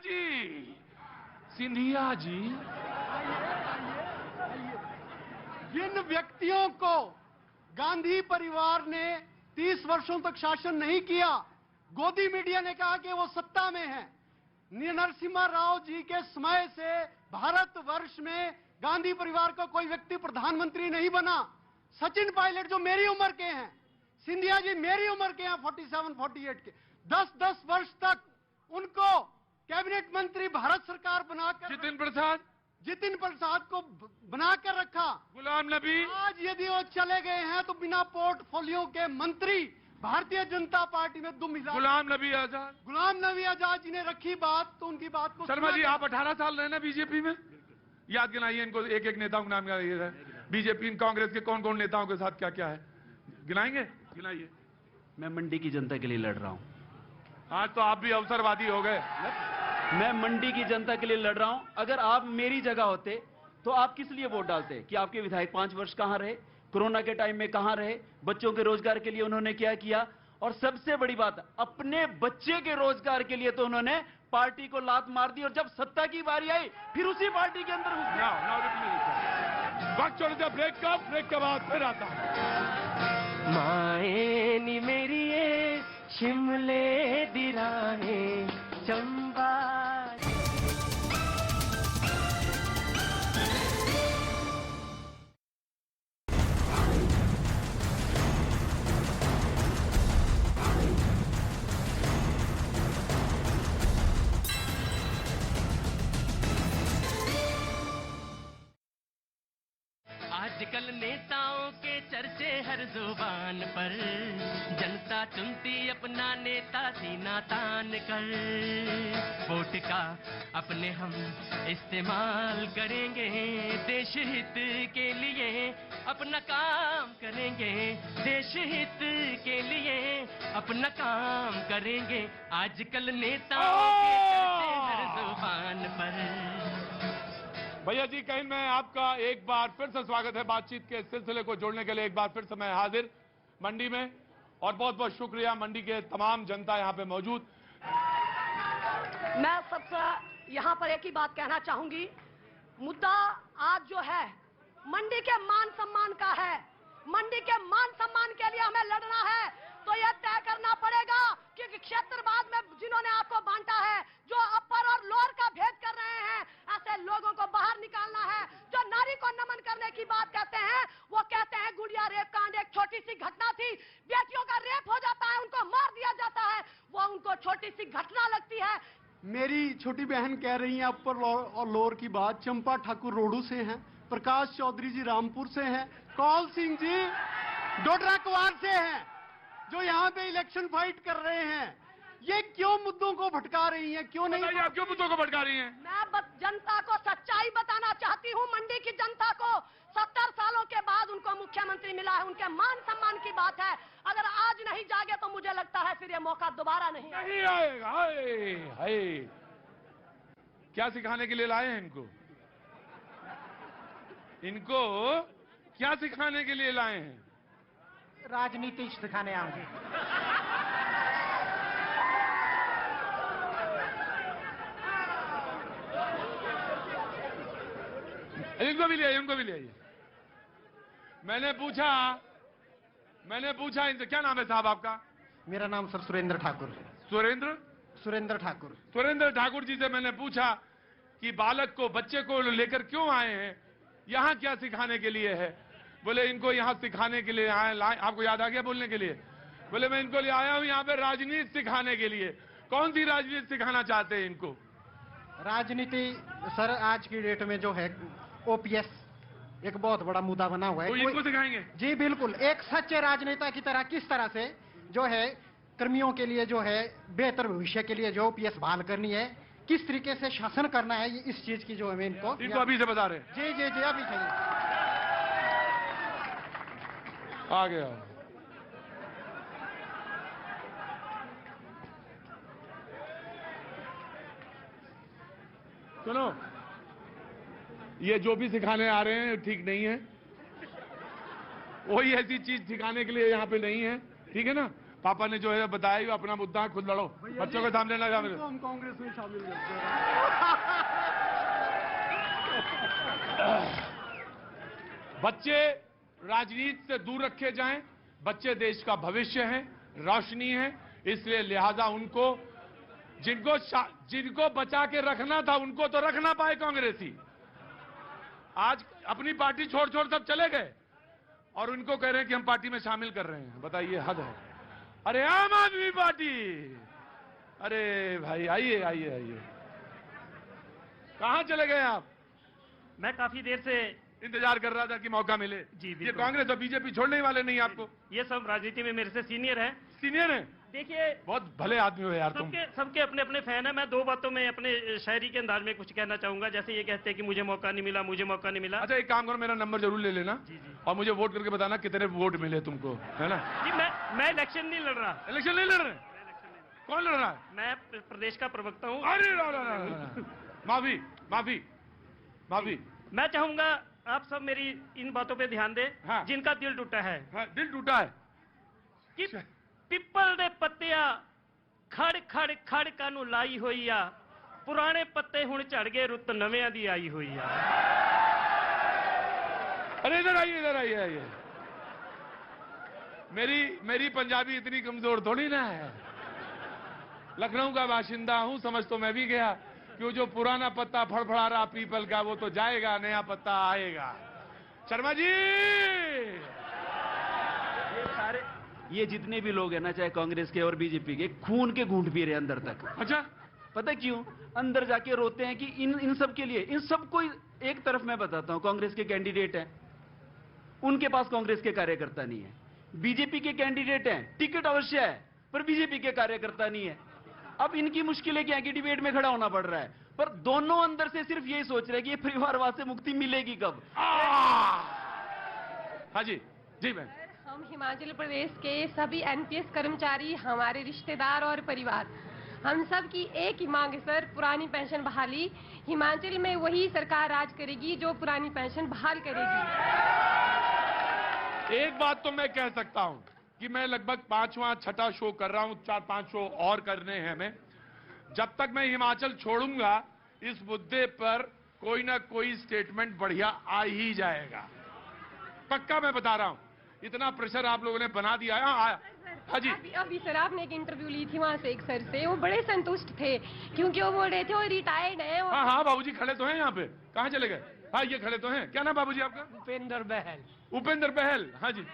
जी जिन व्यक्तियों को गांधी परिवार ने 30 वर्षों तक शासन नहीं किया, गोदी मीडिया ने कहा कि वो सत्ता में है। नरसिम्हा राव जी के समय से भारतवर्ष में गांधी परिवार का कोई व्यक्ति प्रधानमंत्री नहीं बना। सचिन पायलट जो मेरी उम्र के हैं, सिंधिया जी मेरी उम्र के हैं, 47-48 के, 10-10 वर्ष तक उनको कैबिनेट मंत्री भारत सरकार बनाकर, जितिन प्रसाद को बनाकर रखा। गुलाम नबी, आज यदि वो चले गए हैं तो बिना पोर्टफोलियो के मंत्री भारतीय जनता पार्टी में दुम हिला। गुलाम नबी आजाद जी ने रखी बात, तो उनकी बात को। शर्मा जी, आप 18 साल रहे ना बीजेपी में, याद गिनाइए इनको, एक एक नेताओं का नाम गिनाइए। बीजेपी कांग्रेस के कौन कौन नेताओं के साथ क्या क्या है, गिनाइए। मैं मंडी की जनता के लिए लड़ रहा हूं। आज तो आप भी अवसरवादी हो गए। मैं मंडी की जनता के लिए लड़ रहा हूं। अगर आप मेरी जगह होते तो आप किस लिए वोट डालते? कि आपके विधायक 5 वर्ष कहां रहे, कोरोना के टाइम में कहां रहे, बच्चों के रोजगार के लिए उन्होंने क्या किया, और सबसे बड़ी बात, अपने बच्चे के रोजगार के लिए तो उन्होंने पार्टी को लात मार दी, और जब सत्ता की बारी आई फिर उसी पार्टी के अंदर घुस गए। वक्त छोड़ दिया, ब्रेक के बाद फिर आता हूं। माए नी मेरी शिमले दिराहे चंबा। आजकल नेताओं के चर्चे हर जुबान पर, जनता चुनती अपना नेता सीना तान कर। वोट का अपने हम इस्तेमाल करेंगे, देश हित के लिए अपना काम करेंगे, देश हित के लिए अपना काम करेंगे। आजकल नेताओं के चर्चे हर जुबान पर। भैया जी कहीं मैं आपका एक बार फिर से स्वागत है बातचीत के सिलसिले को जोड़ने के लिए। एक बार फिर से मैं हाजिर मंडी में, और बहुत बहुत शुक्रिया मंडी के तमाम जनता यहाँ पे मौजूद। मैं सबसे यहाँ पर एक ही बात कहना चाहूंगी, मुद्दा आज जो है मंडी के मान सम्मान का है। मंडी के मान सम्मान के लिए हमें लड़ना है, तो यह तय करना पड़ेगा कि क्षेत्रवाद में जिन्होंने आपको बांटा है, जो अपर और लोअर का भेद कर रहे हैं, ऐसे लोगों को बाहर निकालना है। जो नारी को नमन करने की बात कहते हैं, वो कहते हैं गुड़िया रेप कांड एक छोटी सी घटना थी, बेटियों का रेप हो जाता है, उनको मार दिया जाता है, वो उनको छोटी सी घटना लगती है। मेरी छोटी बहन कह रही है अपर और लोअर की बात। चंपा ठाकुर रोडू से हैं, प्रकाश चौधरी जी रामपुर से हैं, कौल सिंह जी डोडरा कुआर से हैं, जो यहाँ पे इलेक्शन फाइट कर रहे हैं। ये क्यों मुद्दों को भटका रही हैं, क्यों नहीं? आप क्यों मुद्दों को भटका रही हैं? मैं जनता को सच्चाई बताना चाहती हूँ। मंडी की जनता को 70 सालों के बाद उनको मुख्यमंत्री मिला है, उनके मान सम्मान की बात है। अगर आज नहीं जागे तो मुझे लगता है फिर ये मौका दोबारा नहीं आएगा। हाय क्या सिखाने के लिए लाए हैं इनको? इनको क्या सिखाने के लिए लाए हैं? राजनीति सिखाने आएंगे। इनको भी ले आइए, उनको भी ले आइए। मैंने पूछा इनसे, क्या नाम है साहब आपका? मेरा नाम सर सुरेंद्र ठाकुर। सुरेंद्र ठाकुर जी से मैंने पूछा कि बालक को, बच्चे को लेकर क्यों आए हैं, यहाँ क्या सिखाने के लिए है? बोले इनको यहाँ सिखाने के लिए आए। आपको याद आ गया बोलने के लिए? बोले मैं इनको ले आया हूँ यहाँ पे राजनीति सिखाने के लिए। कौन सी राजनीति सिखाना चाहते हैं इनको? राजनीति सर आज की डेट में जो है ओपीएस एक बहुत बड़ा मुद्दा बना हुआ है, तो इनको सिखाएंगे? जी बिल्कुल। एक सच्चे राजनेता की तरह किस तरह से जो है कर्मियों के लिए जो है बेहतर भविष्य के लिए जो ओपीएस बहाल करनी है, किस तरीके से शासन करना है, इस चीज की जो है इनको अभी से बता रहे हैं। जी जी जी अभी चाहिए। आ गया। सुनो, ये जो भी सिखाने आ रहे हैं ठीक नहीं है। वही ऐसी चीज सिखाने के लिए यहाँ पे नहीं है, ठीक है ना? पापा ने जो है बताया, अपना मुद्दा खुद लड़ो, बच्चों के सामने ना जाओ। हम कांग्रेस में शामिल बच्चे राजनीति से दूर रखे जाएं। बच्चे देश का भविष्य हैं, रोशनी है, इसलिए लिहाजा उनको जिनको बचा के रखना था उनको तो रख ना पाए कांग्रेसी। आज अपनी पार्टी छोड़ सब चले गए और उनको कह रहे हैं कि हम पार्टी में शामिल कर रहे हैं। बताइए, हद है। अरे आम आदमी पार्टी, अरे भाई आइए आइए आइए। कहां चले गए आप? मैं काफी देर से इंतजार कर रहा था कि मौका मिले। जी ये कांग्रेस और बीजेपी छोड़ने वाले नहीं आपको। ये सब राजनीति में मेरे से सीनियर है। सीनियर है? देखिए, बहुत भले आदमी हो यार तुम। सबके अपने अपने फैन है। मैं दो बातों में अपने शायरी के अंदाज में कुछ कहना चाहूंगा। जैसे ये कहते हैं कि मुझे मौका नहीं मिला, मुझे मौका नहीं मिला। अच्छा एक काम करो, मेरा नंबर जरूर ले लेना। जी जी। और मुझे वोट करके बताना कितने वोट मिले तुमको, है ना? जी मैं इलेक्शन नहीं लड़ रहा। इलेक्शन नहीं लड़ रहे? कौन लड़ रहा है? मैं प्रदेश का प्रवक्ता हूँ। अरे माफी माफी माफी। मैं चाहूंगा आप सब मेरी इन बातों पे ध्यान दें। हाँ। जिनका दिल टूटा है। हाँ, दिल टूटा है कि पिपल दे पत्तिया खड़ खड़ खड़ कानू लाई हुई आ, पुराने पत्ते हुण झड़ गए, रुत नवियां दी आई हुई आ। अरे इधर आइए। मेरी पंजाबी इतनी कमजोर थोड़ी ना है। लखनऊ का बाशिंदा हूं, समझ तो मैं भी गया कि जो पुराना पत्ता फड़फड़ा रहा पीपल का वो तो जाएगा, नया पत्ता आएगा। शर्मा जी, ये जितने भी लोग हैं ना, चाहे कांग्रेस के और बीजेपी के, खून के घूंट पी रहे अंदर तक। अच्छा, पता क्यों? अंदर जाके रोते हैं कि इन सब के लिए, इन सब को एक तरफ मैं बताता हूं, कांग्रेस के कैंडिडेट हैं, उनके पास कांग्रेस के कार्यकर्ता नहीं है। बीजेपी के कैंडिडेट हैं, टिकट अवश्य है, पर बीजेपी के कार्यकर्ता नहीं है। अब इनकी मुश्किलें क्या है कि डिबेट में खड़ा होना पड़ रहा है, पर दोनों अंदर से सिर्फ यही सोच रहे हैं कि ये परिवारवाद से मुक्ति मिलेगी कब। हाँ जी, जी मैम। हम हिमाचल प्रदेश के सभी एनपीएस कर्मचारी, हमारे रिश्तेदार और परिवार, हम सब की एक ही मांग है सर, पुरानी पेंशन बहाली। हिमाचल में वही सरकार राज करेगी जो पुरानी पेंशन बहाल करेगी। एक बात तो मैं कह सकता हूं कि मैं लगभग 5वां 6ठा शो कर रहा हूं, 4-5 शो और करने हैं हमें। जब तक मैं हिमाचल छोड़ूंगा इस मुद्दे पर कोई ना कोई स्टेटमेंट बढ़िया आ ही जाएगा, पक्का मैं बता रहा हूं। इतना प्रेशर आप लोगों ने बना दिया है। हाँ जी, अभी सर आपने एक इंटरव्यू ली थी वहाँ से एक सर से, वो बड़े संतुष्ट थे क्योंकि वो बोल रहे थे वो रिटायर्ड है। हाँ हाँ बाबूजी खड़े तो हैं यहाँ पे, कहाँ चले गए? हाँ ये खड़े तो हैं। क्या नाम बाबूजी आपका? उपेंद्र बहल। उपेंद्र बहल, हाँ जी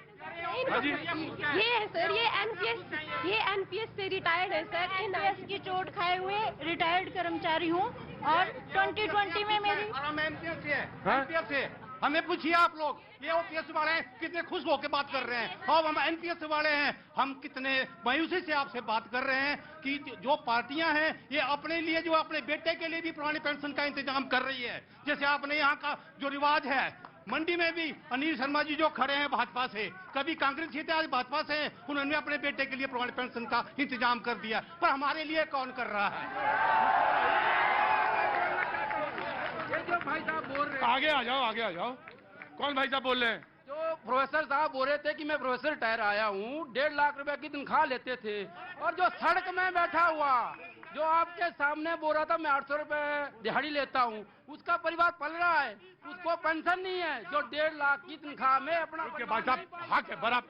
हाँ जी। ये है सर, ये एनपीएस से रिटायर्ड है सर। एनपीएस की चोट खाए हुए रिटायर्ड कर्मचारी हूँ और 2020 में मेरी एनपीएस से हमें पूछिए आप लोग, ये ओपीएस वाले हैं कितने खुश होकर बात कर रहे हैं, और हम एनपीएस वाले हैं हम कितने मायूसी से आपसे बात कर रहे हैं कि जो पार्टियां हैं ये अपने लिए, जो अपने बेटे के लिए भी पुरानी पेंशन का इंतजाम कर रही है। जैसे आपने यहाँ का जो रिवाज है, मंडी में भी अनिल शर्मा जी जो खड़े हैं भाजपा से, कभी कांग्रेस से थे आज भाजपा से, उन्होंने अपने बेटे के लिए पुरानी पेंशन का इंतजाम कर दिया, पर हमारे लिए कौन कर रहा है? भाई साहब बोल रहे हैं, आगे आ जाओ, आगे आ जाओ। कौन भाई साहब बोल रहे हैं? जो प्रोफेसर साहब बोल रहे थे कि मैं प्रोफेसर रिटायर आया हूँ, 1.5 लाख रुपए की तनख्वाह लेते थे, और जो सड़क में बैठा हुआ जो आपके सामने बोल रहा था मैं 800 रुपए दिहाड़ी लेता हूँ, उसका परिवार पल रहा है, उसको पेंशन नहीं है, जो 1.5 लाख की तनख्वाह में अपना भाई साहब हक है बराबर।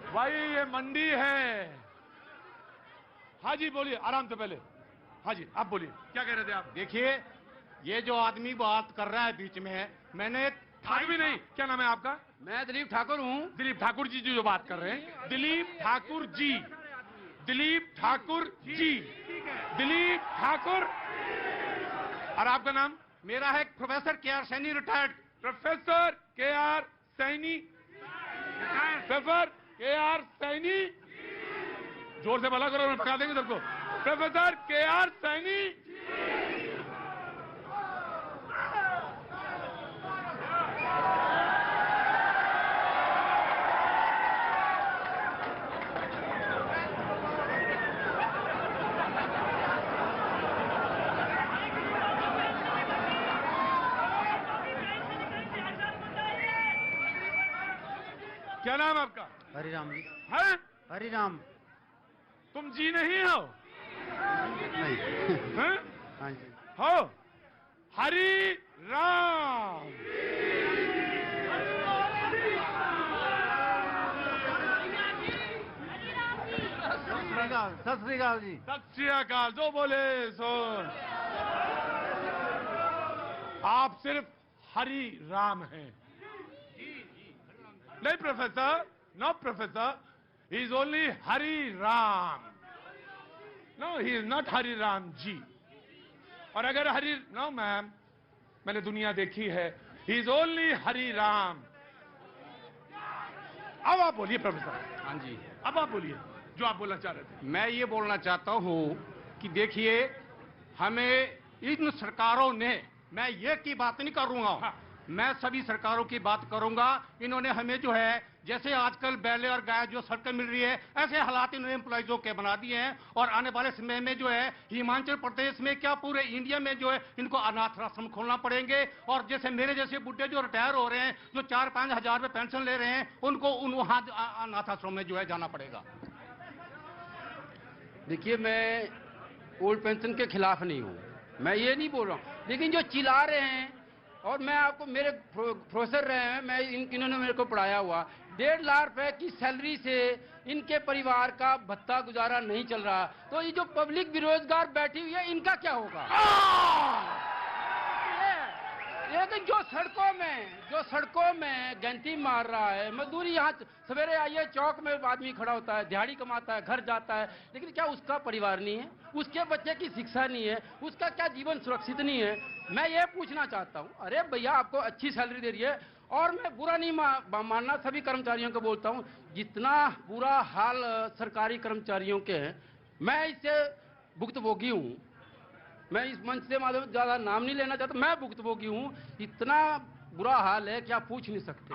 भाई ये मंडी है। हाँ जी बोलिए, आराम से पहले। हाँ जी आप बोलिए, क्या कह रहे थे आप? देखिए ये जो आदमी बात कर रहा है बीच में, मैंने भी नहीं, क्या नाम है आपका? मैं दिलीप ठाकुर हूँ। दिलीप ठाकुर जी जो बात कर रहे हैं, दिलीप ठाकुर जी, दिलीप ठाकुर जी, दिलीप ठाकुर। और आपका नाम? मेरा है professor K R. Saini, retired. Professor K R. Saini, professor K R. Saini, जोर से भला करो, मैं भगा देंगे सबको। Professor K R. सैनी। क्या नाम है आपका? हरिराम जी। है? हरिराम। तुम जी नहीं हो? नहीं। हैं? हाँ जी। हो? हरि राम। सत श्री अकाल जी। सत श्री अकाल। जो बोले सो। आप सिर्फ हरि राम हैं। नहीं professor, no professor, he is only Hari Ram. No he is not Hari Ram ji. और अगर हरि, नो मैम, मैंने दुनिया देखी है, he is only Hari Ram. अब आप बोलिए प्रोफेसर। हाँ जी, अब आप बोलिए जो आप बोलना चाह रहे थे। मैं ये बोलना चाहता हूँ कि देखिए हमें इन सरकारों ने, मैं ये की बात नहीं करूंगा, हाँ। मैं सभी सरकारों की बात करूंगा। इन्होंने हमें जो है, जैसे आजकल बैले और गाय जो सड़कें मिल रही है, ऐसे हालात इन्होंने एम्प्लॉइजों के बना दिए हैं। और आने वाले समय में जो है हिमाचल प्रदेश में क्या पूरे इंडिया में जो है इनको अनाथ आश्रम खोलना पड़ेंगे। और जैसे मेरे जैसे बुढ़े जो रिटायर हो रहे हैं, जो 4-5 हजार रुपए पेंशन ले रहे हैं, उनको वहां अनाथ आश्रम में जो है जाना पड़ेगा। देखिए मैं ओल्ड पेंशन के खिलाफ नहीं हूँ, मैं ये नहीं बोल रहा हूँ, लेकिन जो चिल्ला रहे हैं, और मैं आपको, मेरे प्रोफेसर रहे हैं, मैं इन्होंने मेरे को पढ़ाया हुआ, 1.5 लाख रुपए की सैलरी से इनके परिवार का भत्ता गुजारा नहीं चल रहा, तो ये जो पब्लिक बेरोजगार बैठी हुई है, इनका क्या होगा? लेकिन जो सड़कों में घंटी मार रहा है, मजदूरी यहाँ सवेरे आइए चौक में आदमी खड़ा होता है, दिहाड़ी कमाता है, घर जाता है, लेकिन क्या उसका परिवार नहीं है, उसके बच्चे की शिक्षा नहीं है, उसका क्या जीवन सुरक्षित नहीं है? मैं ये पूछना चाहता हूँ, अरे भैया आपको अच्छी सैलरी दे रही है, और मैं बुरा नहीं मानना, सभी कर्मचारियों को बोलता हूँ, जितना बुरा हाल सरकारी कर्मचारियों के हैं, मैं इससे भुक्तभोगी हूँ। मैं इस मंच से मालूम ज्यादा नाम नहीं लेना चाहता, मैं भुक्तभोगी हूँ। इतना बुरा हाल है कि आप पूछ नहीं सकते।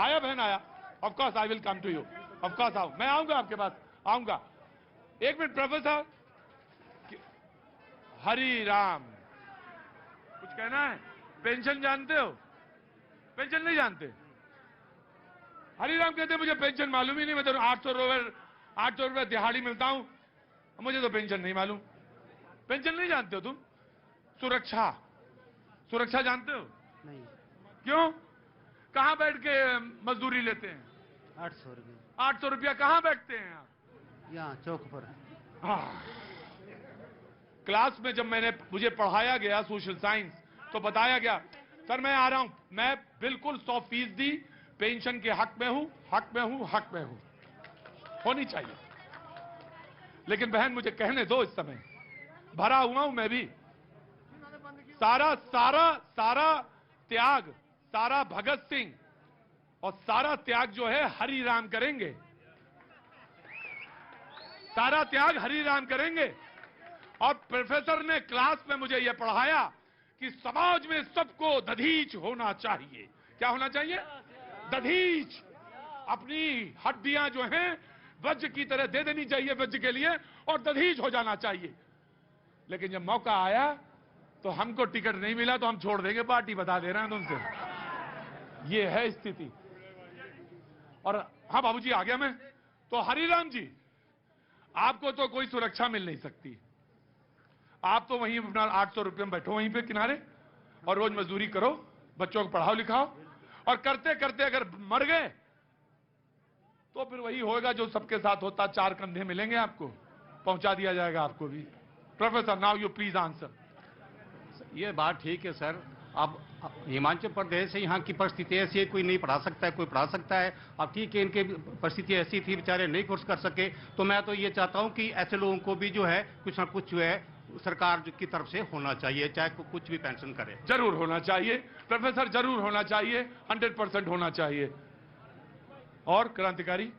आया बहन आया, of course I will come to you, of course आओ, मैं आऊंगा आपके पास, आऊंगा। एक मिनट प्रोफेसर, हरी राम कुछ कहना है? पेंशन जानते हो? पेंशन नहीं जानते? हरिराम कहते हैं मुझे पेंशन मालूम ही नहीं, मैं तो 800 रुपए दिहाड़ी मिलता हूं, मुझे तो पेंशन नहीं मालूम। पेंशन नहीं जानते हो तुम? सुरक्षा जानते हो? नहीं। क्यों? कहां बैठ के मजदूरी लेते हैं? 800 रुपये। 800 रुपया कहां बैठते हैं आप? यहाँ चौक पर। क्लास में जब मुझे पढ़ाया गया सोशल साइंस, तो बताया गया, सर मैं आ रहा हूं, मैं बिल्कुल 100% पेंशन के हक में हूं, होनी चाहिए। लेकिन बहन मुझे कहने दो, इस समय भरा हुआ हूं मैं भी। सारा त्याग, सारा भगत सिंह और सारा त्याग जो है हरि राम करेंगे, सारा त्याग हरि राम करेंगे। और प्रोफेसर ने क्लास में मुझे यह पढ़ाया कि समाज में सबको दधीच होना चाहिए। क्या होना चाहिए? दधीच। अपनी हड्डियां जो हैं वज्र की तरह दे देनी चाहिए वज्र के लिए, और दधीच हो जाना चाहिए। लेकिन जब मौका आया तो हमको टिकट नहीं मिला तो हम छोड़ देंगे पार्टी, बता दे रहे हैं तुमसे। ये है स्थिति। और हाँ बाबूजी आ गया मैं। तो हरिराम जी, आपको तो कोई सुरक्षा मिल नहीं सकती, आप तो वहीं अपना 800 रुपये में बैठो वहीं पे किनारे और रोज मजदूरी करो, बच्चों को पढ़ाओ लिखाओ, और करते करते अगर मर गए तो फिर वही होगा जो सबके साथ होता, 4 कंधे मिलेंगे आपको, पहुंचा दिया जाएगा आपको भी। Professor now you please answer. ये बात ठीक है सर। अब हिमाचल प्रदेश से यहाँ की परिस्थिति ऐसी है, कोई नहीं पढ़ा सकता है, कोई पढ़ा सकता है। अब ठीक है, इनके परिस्थिति ऐसी थी, बेचारे नहीं कोर्स कर सके, तो मैं तो ये चाहता हूँ कि ऐसे लोगों को भी जो है कुछ ना कुछ जो है सरकार की तरफ से होना चाहिए, चाहे कुछ भी पेंशन करे। जरूर होना चाहिए प्रोफेसर, जरूर होना चाहिए, 100% होना चाहिए। और क्रांतिकारी?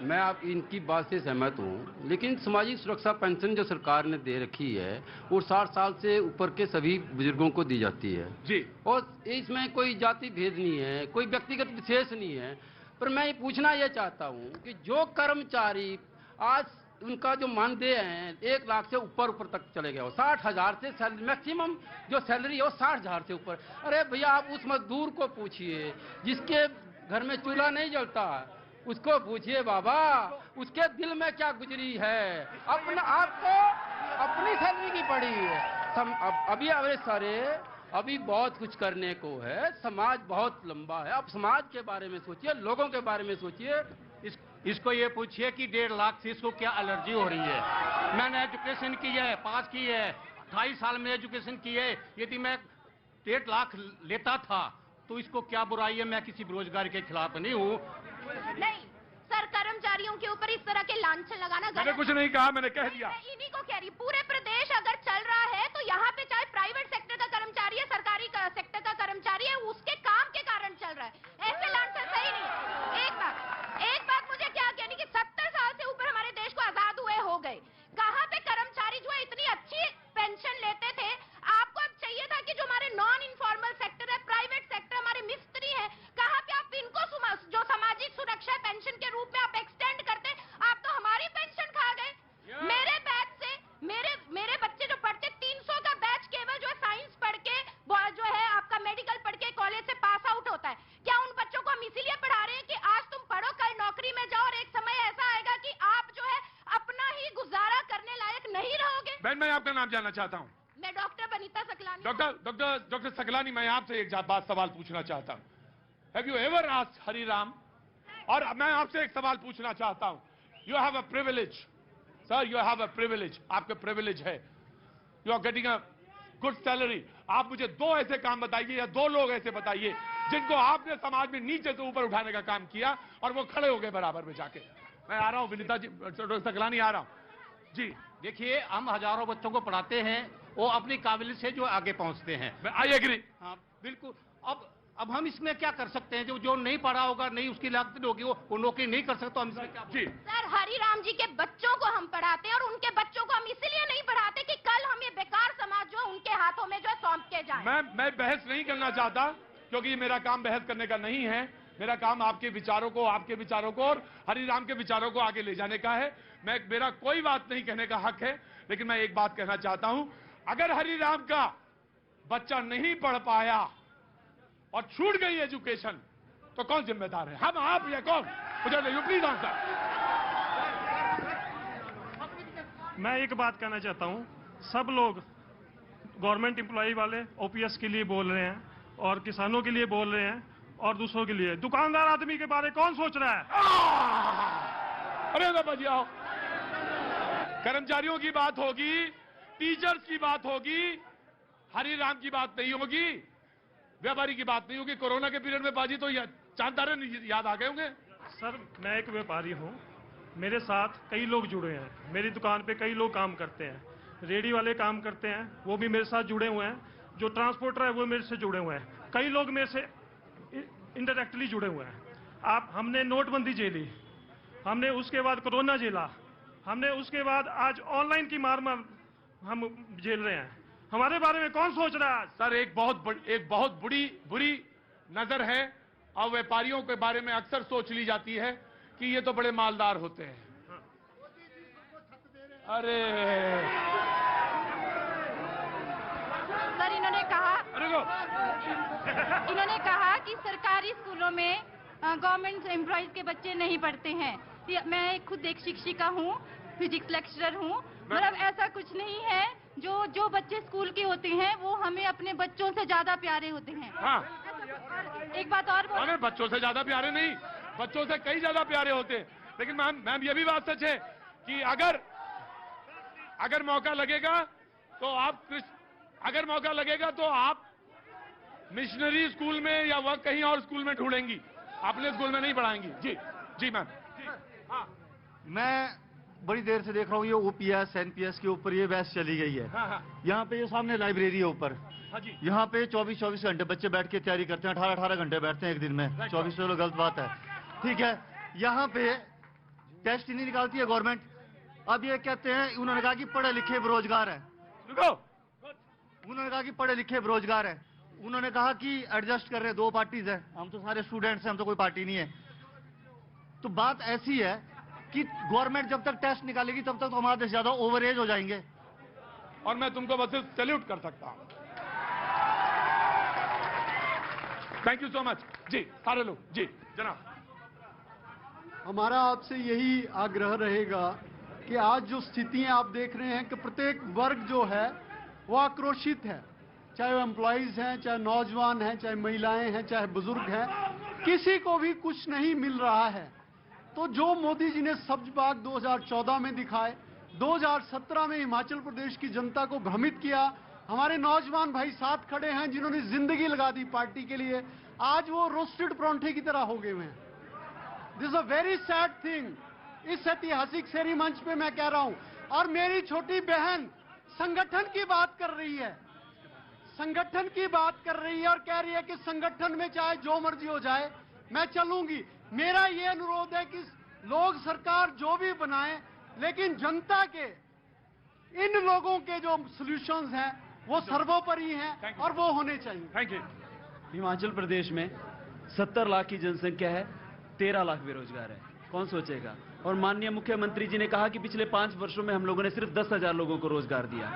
मैं आप इनकी बात से सहमत हूँ, लेकिन सामाजिक सुरक्षा पेंशन जो सरकार ने दे रखी है वो 60 साल से ऊपर के सभी बुजुर्गों को दी जाती है जी, और इसमें कोई जाति भेद नहीं है, कोई व्यक्तिगत विशेष नहीं है। पर मैं ये पूछना ये चाहता हूँ कि जो कर्मचारी आज उनका जो मानदेय है 1 लाख से ऊपर तक चले गए हो, 60,000 से मैक्सिमम जो सैलरी है वो 60,000 से ऊपर। अरे भैया आप उस मजदूर को पूछिए जिसके घर में चूल्हा नहीं जलता, उसको पूछिए बाबा उसके दिल में क्या गुजरी है, अपना आपको अपनी सैलरी की पड़ी है। अभी अभी बहुत कुछ करने को है, समाज बहुत लंबा है। अब समाज के बारे में सोचिए, लोगों के बारे में सोचिए। इसको ये पूछिए कि 1.5 लाख से इसको क्या एलर्जी हो रही है। मैंने एजुकेशन की है, पास की है, 28 साल में एजुकेशन की है। यदि मैं 1.5 लाख लेता था तो इसको क्या बुराई है? मैं किसी बेरोजगारी के खिलाफ नहीं हूँ। नहीं सर, कर्मचारियों के ऊपर इस तरह के लांछन लगाना मैंने कुछ नहीं कहा, मैंने कह दिया। इन्हीं को कह रही, पूरे प्रदेश अगर चल रहा है तो यहाँ पे चाहे प्राइवेट सेक्टर का कर्मचारी है, सरकारी सेक्टर का कर्मचारी है, उसके काम के कारण चल रहा है। ऐसे लांछन सही नहीं है। एक बात मुझे क्या कहनी कि 70 साल से ऊपर हमारे देश को आजाद हुए हो गए, कहाँ पे कर्मचारी जो है इतनी अच्छी पेंशन लेते थे। आपको अब चाहिए था कि जो हमारे नॉन इनफॉर्मल सेक्टर है, प्राइवेट सेक्टर, हमारे मिस्त्री है, कहाँ पे आप इनको जो सामाजिक सुरक्षा पेंशन के रूप में आप एक्सटेंड करते, आप तो हमारी पेंशन खा गए। मेरे बैच से मेरे बच्चे जो पढ़ते 300 का बैच केवल जो है साइंस पढ़ के जो है आपका मेडिकल पढ़ के कॉलेज से पास आउट होता है। क्या उन बच्चों को हम इसीलिए पढ़ा रहे हैं कि आज तुम पढ़ो कल नौकरी में जाओ, और एक समय ऐसा आएगा कि आप जो है अपना ही गुजारा करने लायक नहीं रहोगे? बहन मैं आपका नाम जानना चाहता हूँ। मैं डॉक्टर बनीता सकलानी। डॉक्टर सकलानी, मैं आपसे एक बात सवाल पूछना चाहता हूँ। Have you ever asked Hariram? और मैं आपसे एक सवाल पूछना चाहता हूँ। You have a privilege sir, you have a privilege, आपका प्रिविलेज है। You are getting good salary. आप मुझे 2 ऐसे काम बताइए या 2 लोग ऐसे बताइए जिनको आपने समाज में नीचे से ऊपर उठाने का काम किया और वो खड़े हो गए बराबर में जाके। मैं आ रहा हूं विनीता जी, सकलानी आ रहा हूं जी। देखिए, हम हजारों बच्चों को पढ़ाते हैं, वो अपनी काबिलियत से जो आगे पहुंचते हैं। I agree. हाँ बिल्कुल। अब हम इसमें क्या कर सकते हैं? जो नहीं पढ़ा होगा, नहीं उसकी लागत होगी, वो नौकरी नहीं कर सकता, हम इसमें क्या? जी सर, हरिराम जी के बच्चों को हम पढ़ाते हैं और उनके बच्चों को हम इसलिए नहीं पढ़ाते कि कल हम ये बेकार समाज जो उनके हाथों में जो सौंप के जाए। मैं बहस नहीं करना चाहता, क्योंकि मेरा काम बहस करने का नहीं है। मेरा काम आपके विचारों को और हरिराम के विचारों को आगे ले जाने का है। मेरा कोई बात नहीं कहने का हक है, लेकिन मैं एक बात कहना चाहता हूं, अगर हरिराम का बच्चा नहीं पढ़ पाया और छूट गई एजुकेशन, तो कौन जिम्मेदार है? हम, आप या कौन? मुझे यू प्लीज आंसर। मैं एक बात कहना चाहता हूं, सब लोग गवर्नमेंट एम्प्लॉय वाले ओपीएस के लिए बोल रहे हैं और किसानों के लिए बोल रहे हैं और दूसरों के लिए। दुकानदार आदमी के बारे में कौन सोच रहा है? अरे बाबा जी आओ। कर्मचारियों की बात होगी, टीचर्स की बात होगी, हरिराम की बात नहीं होगी, व्यापारी की बात नहीं होगी। कोरोना के पीरियड में बाजी तो चांद तारे याद आ गए होंगे। सर, मैं एक व्यापारी हूं, मेरे साथ कई लोग जुड़े हैं। मेरी दुकान पे कई लोग काम करते हैं, रेडी वाले काम करते हैं, वो भी मेरे साथ जुड़े हुए हैं। जो ट्रांसपोर्टर है वो मेरे से जुड़े हुए हैं। कई लोग मेरे से इनडायरेक्टली जुड़े हुए हैं। हमने नोटबंदी झेली, हमने उसके बाद कोरोना झेला, हमने उसके बाद आज ऑनलाइन की मार हम झेल रहे हैं। हमारे बारे में कौन सोच रहा है? सर, एक बहुत बुरी नजर है, और व्यापारियों के बारे में अक्सर सोच ली जाती है कि ये तो बड़े मालदार होते हैं। अरे सर, इन्होंने कहा कि सरकारी स्कूलों में गवर्नमेंट एम्प्लॉयज के बच्चे नहीं पढ़ते हैं। मैं खुद एक शिक्षिका हूँ, फिजिक्स लेक्चरर हूँ। मतलब ऐसा कुछ नहीं है। जो बच्चे स्कूल के होते हैं वो हमें अपने बच्चों से ज्यादा प्यारे होते हैं। हाँ। एक बात और अरे बच्चों से ज्यादा प्यारे नहीं, बच्चों से कई ज्यादा प्यारे होते हैं। लेकिन मैम ये भी बात सच है कि अगर मौका लगेगा तो आप मिशनरी स्कूल में या वह कहीं और स्कूल में ढूंढेंगी, अपने स्कूल में नहीं पढ़ाएंगी। जी मैम। हाँ। मैं बड़ी देर से देख रहा हूँ ये ओपीएस एनपीएस के ऊपर ये बहस चली गई है। यहाँ पे ये सामने लाइब्रेरी है ऊपर, यहाँ पे 24-24 घंटे बच्चे बैठ के तैयारी करते हैं, 18-18 घंटे बैठते हैं एक दिन में। 24 चलो गलत बात है, ठीक है। यहाँ पे टेस्ट ही नहीं निकालती है गवर्नमेंट। अब ये कहते हैं, उन्होंने कहा कि पढ़े लिखे बेरोजगार है। उन्होंने कहा कि पढ़े लिखे बेरोजगार है। उन्होंने कहा कि एडजस्ट कर रहे 2 पार्टीज है, हम तो सारे स्टूडेंट्स हैं, हम तो कोई पार्टी नहीं है। तो बात ऐसी है कि गवर्नमेंट जब तक टेस्ट निकालेगी तब तक तो हमारे देश ज्यादा ओवर एज हो जाएंगे। और मैं तुमको बस सैल्यूट कर सकता हूं। Thank you so much. जी सारे लोग, जी जनाब। हमारा आपसे यही आग्रह रहेगा कि आज जो स्थितियां आप देख रहे हैं कि प्रत्येक वर्ग जो है वो आक्रोशित है, चाहे वो एम्प्लॉइज हैं, चाहे नौजवान हैं, चाहे महिलाएं हैं, चाहे बुजुर्ग हैं, किसी को भी कुछ नहीं मिल रहा है। तो जो मोदी जी ने सब्ज बाग 2014 में दिखाए, 2017 में हिमाचल प्रदेश की जनता को भ्रमित किया, हमारे नौजवान भाई साथ खड़े हैं जिन्होंने जिंदगी लगा दी पार्टी के लिए, आज वो रोस्टेड परांठे की तरह हो गए हुए हैं। This a very sad thing. इस ऐतिहासिक शेरी मंच पे मैं कह रहा हूं, और मेरी छोटी बहन संगठन की बात कर रही है, संगठन की बात कर रही है और कह रही है कि संगठन में चाहे जो मर्जी हो जाए मैं चलूंगी। मेरा ये अनुरोध है कि लोग सरकार जो भी बनाए, लेकिन जनता के इन लोगों के जो सॉल्यूशंस हैं वो सर्वोपरि हैं और वो होने चाहिए। Thank you. हिमाचल प्रदेश में 70 लाख की जनसंख्या है, 13 लाख बेरोजगार है, कौन सोचेगा? और माननीय मुख्यमंत्री जी ने कहा कि पिछले 5 वर्षों में हम लोगों ने सिर्फ 10,000 लोगों को रोजगार दिया।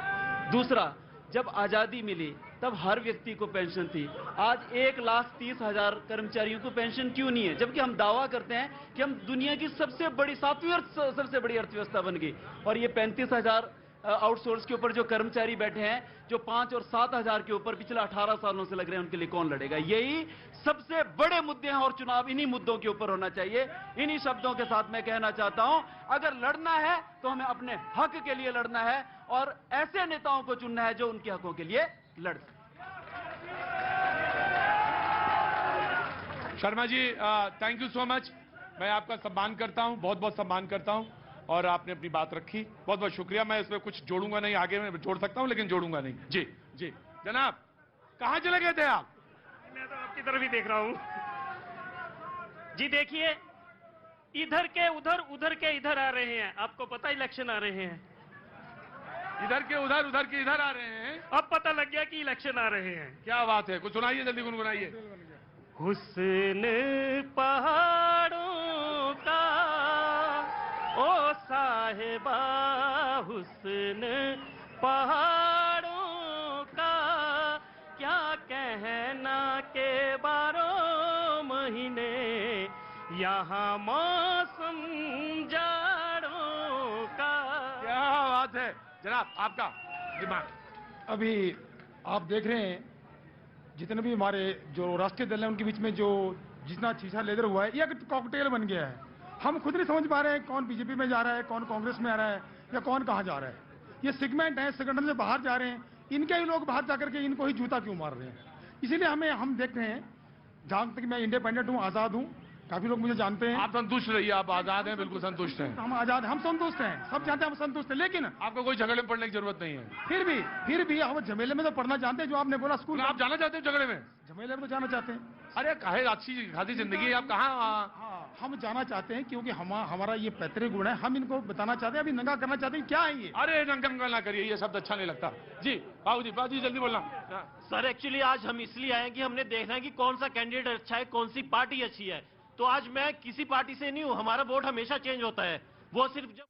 दूसरा, जब आजादी मिली तब हर व्यक्ति को पेंशन थी, आज 1,30,000 कर्मचारियों को पेंशन क्यों नहीं है? जबकि हम दावा करते हैं कि हम दुनिया की सबसे बड़ी 7वीं सबसे बड़ी अर्थव्यवस्था बन गई, और ये 35,000 आउटसोर्स के ऊपर जो कर्मचारी बैठे हैं, जो 5 और 7 हजार के ऊपर पिछले 18 सालों से लग रहे हैं, उनके लिए कौन लड़ेगा? यही सबसे बड़े मुद्दे हैं और चुनाव इन्हीं मुद्दों के ऊपर होना चाहिए। इन्हीं शब्दों के साथ मैं कहना चाहता हूं, अगर लड़ना है तो हमें अपने हक के लिए लड़ना है और ऐसे नेताओं को चुनना है जो उनके हकों के लिए लड़ सके। Sharma ji, thank you so much. मैं आपका सम्मान करता हूं, बहुत बहुत सम्मान करता हूं, और आपने अपनी बात रखी, बहुत बहुत शुक्रिया। मैं इसमें कुछ जोड़ूंगा नहीं, आगे मैं जोड़ सकता हूं लेकिन जोड़ूंगा नहीं। जी जी जनाब, कहां चले गए थे आप? मैं तो आपकी तरफ ही देख रहा हूं जी। देखिए, इधर के उधर, उधर के इधर आ रहे हैं। आपको पता इलेक्शन आ रहे हैं, इधर के उधर, उधर के इधर आ रहे हैं। अब पता लग गया कि इलेक्शन आ रहे हैं। क्या बात है, कुछ सुनाइए, जल्दी गुनगुनाइए। हुस्न पहाड़ों का ओ साहिबा, हुस्न पहाड़ों का क्या कहना के 12 महीने यहाँ मौसम जाड़ों का। क्या बात है जनाब, आपका दिमाग। अभी आप देख रहे हैं जितने भी हमारे जो राष्ट्रीय दल है उनके बीच में जो जितना चीजा लेदर हुआ है, ये एक कॉकटेल बन गया है। हम खुद नहीं समझ पा रहे हैं कौन बीजेपी में जा रहा है, कौन कांग्रेस में आ रहा है, या कौन कहां जा रहा है। ये सेगमेंट है, संगठन से बाहर जा रहे हैं, इनके ही लोग बाहर जाकर के इनको ही जूता क्यों मार रहे हैं। इसीलिए हम देख रहे हैं, जहां तक मैं इंडिपेंडेंट हूं, आजाद हूं, काफी लोग मुझे जानते हैं। आप संतुष्ट रहिए, आप आजाद हैं, बिल्कुल संतुष्ट हैं। हम आजाद, हम संतुष्ट हैं, सब जानते हैं हम संतुष्ट हैं, लेकिन आपको कोई झगड़े में पड़ने की जरूरत नहीं है। फिर भी हम झमेले में तो पढ़ना जानते हैं। जो आपने बोला स्कूल, आप जाना चाहते हैं झगड़े में? झमेले में तो जाना चाहते हैं। अरे कहे अच्छी खासी जिंदगी है, आप कहाँ? हम जाना चाहते हैं क्योंकि हमारा ये पैतृक गुण है, हम इनको बताना चाहते हैं, अभी नंगा करना चाहते हैं। क्या है ये? अरे नंगा ना करिए, ये शब्द अच्छा नहीं लगता। जी बाबूजी जल्दी बोलना। सर एक्चुअली आज हम इसलिए आए कि हमने देखना है कि कौन सा कैंडिडेट अच्छा है, कौन सी पार्टी अच्छी है। तो आज मैं किसी पार्टी से नहीं हूँ, हमारा वोट हमेशा चेंज होता है। वो सिर्फ जब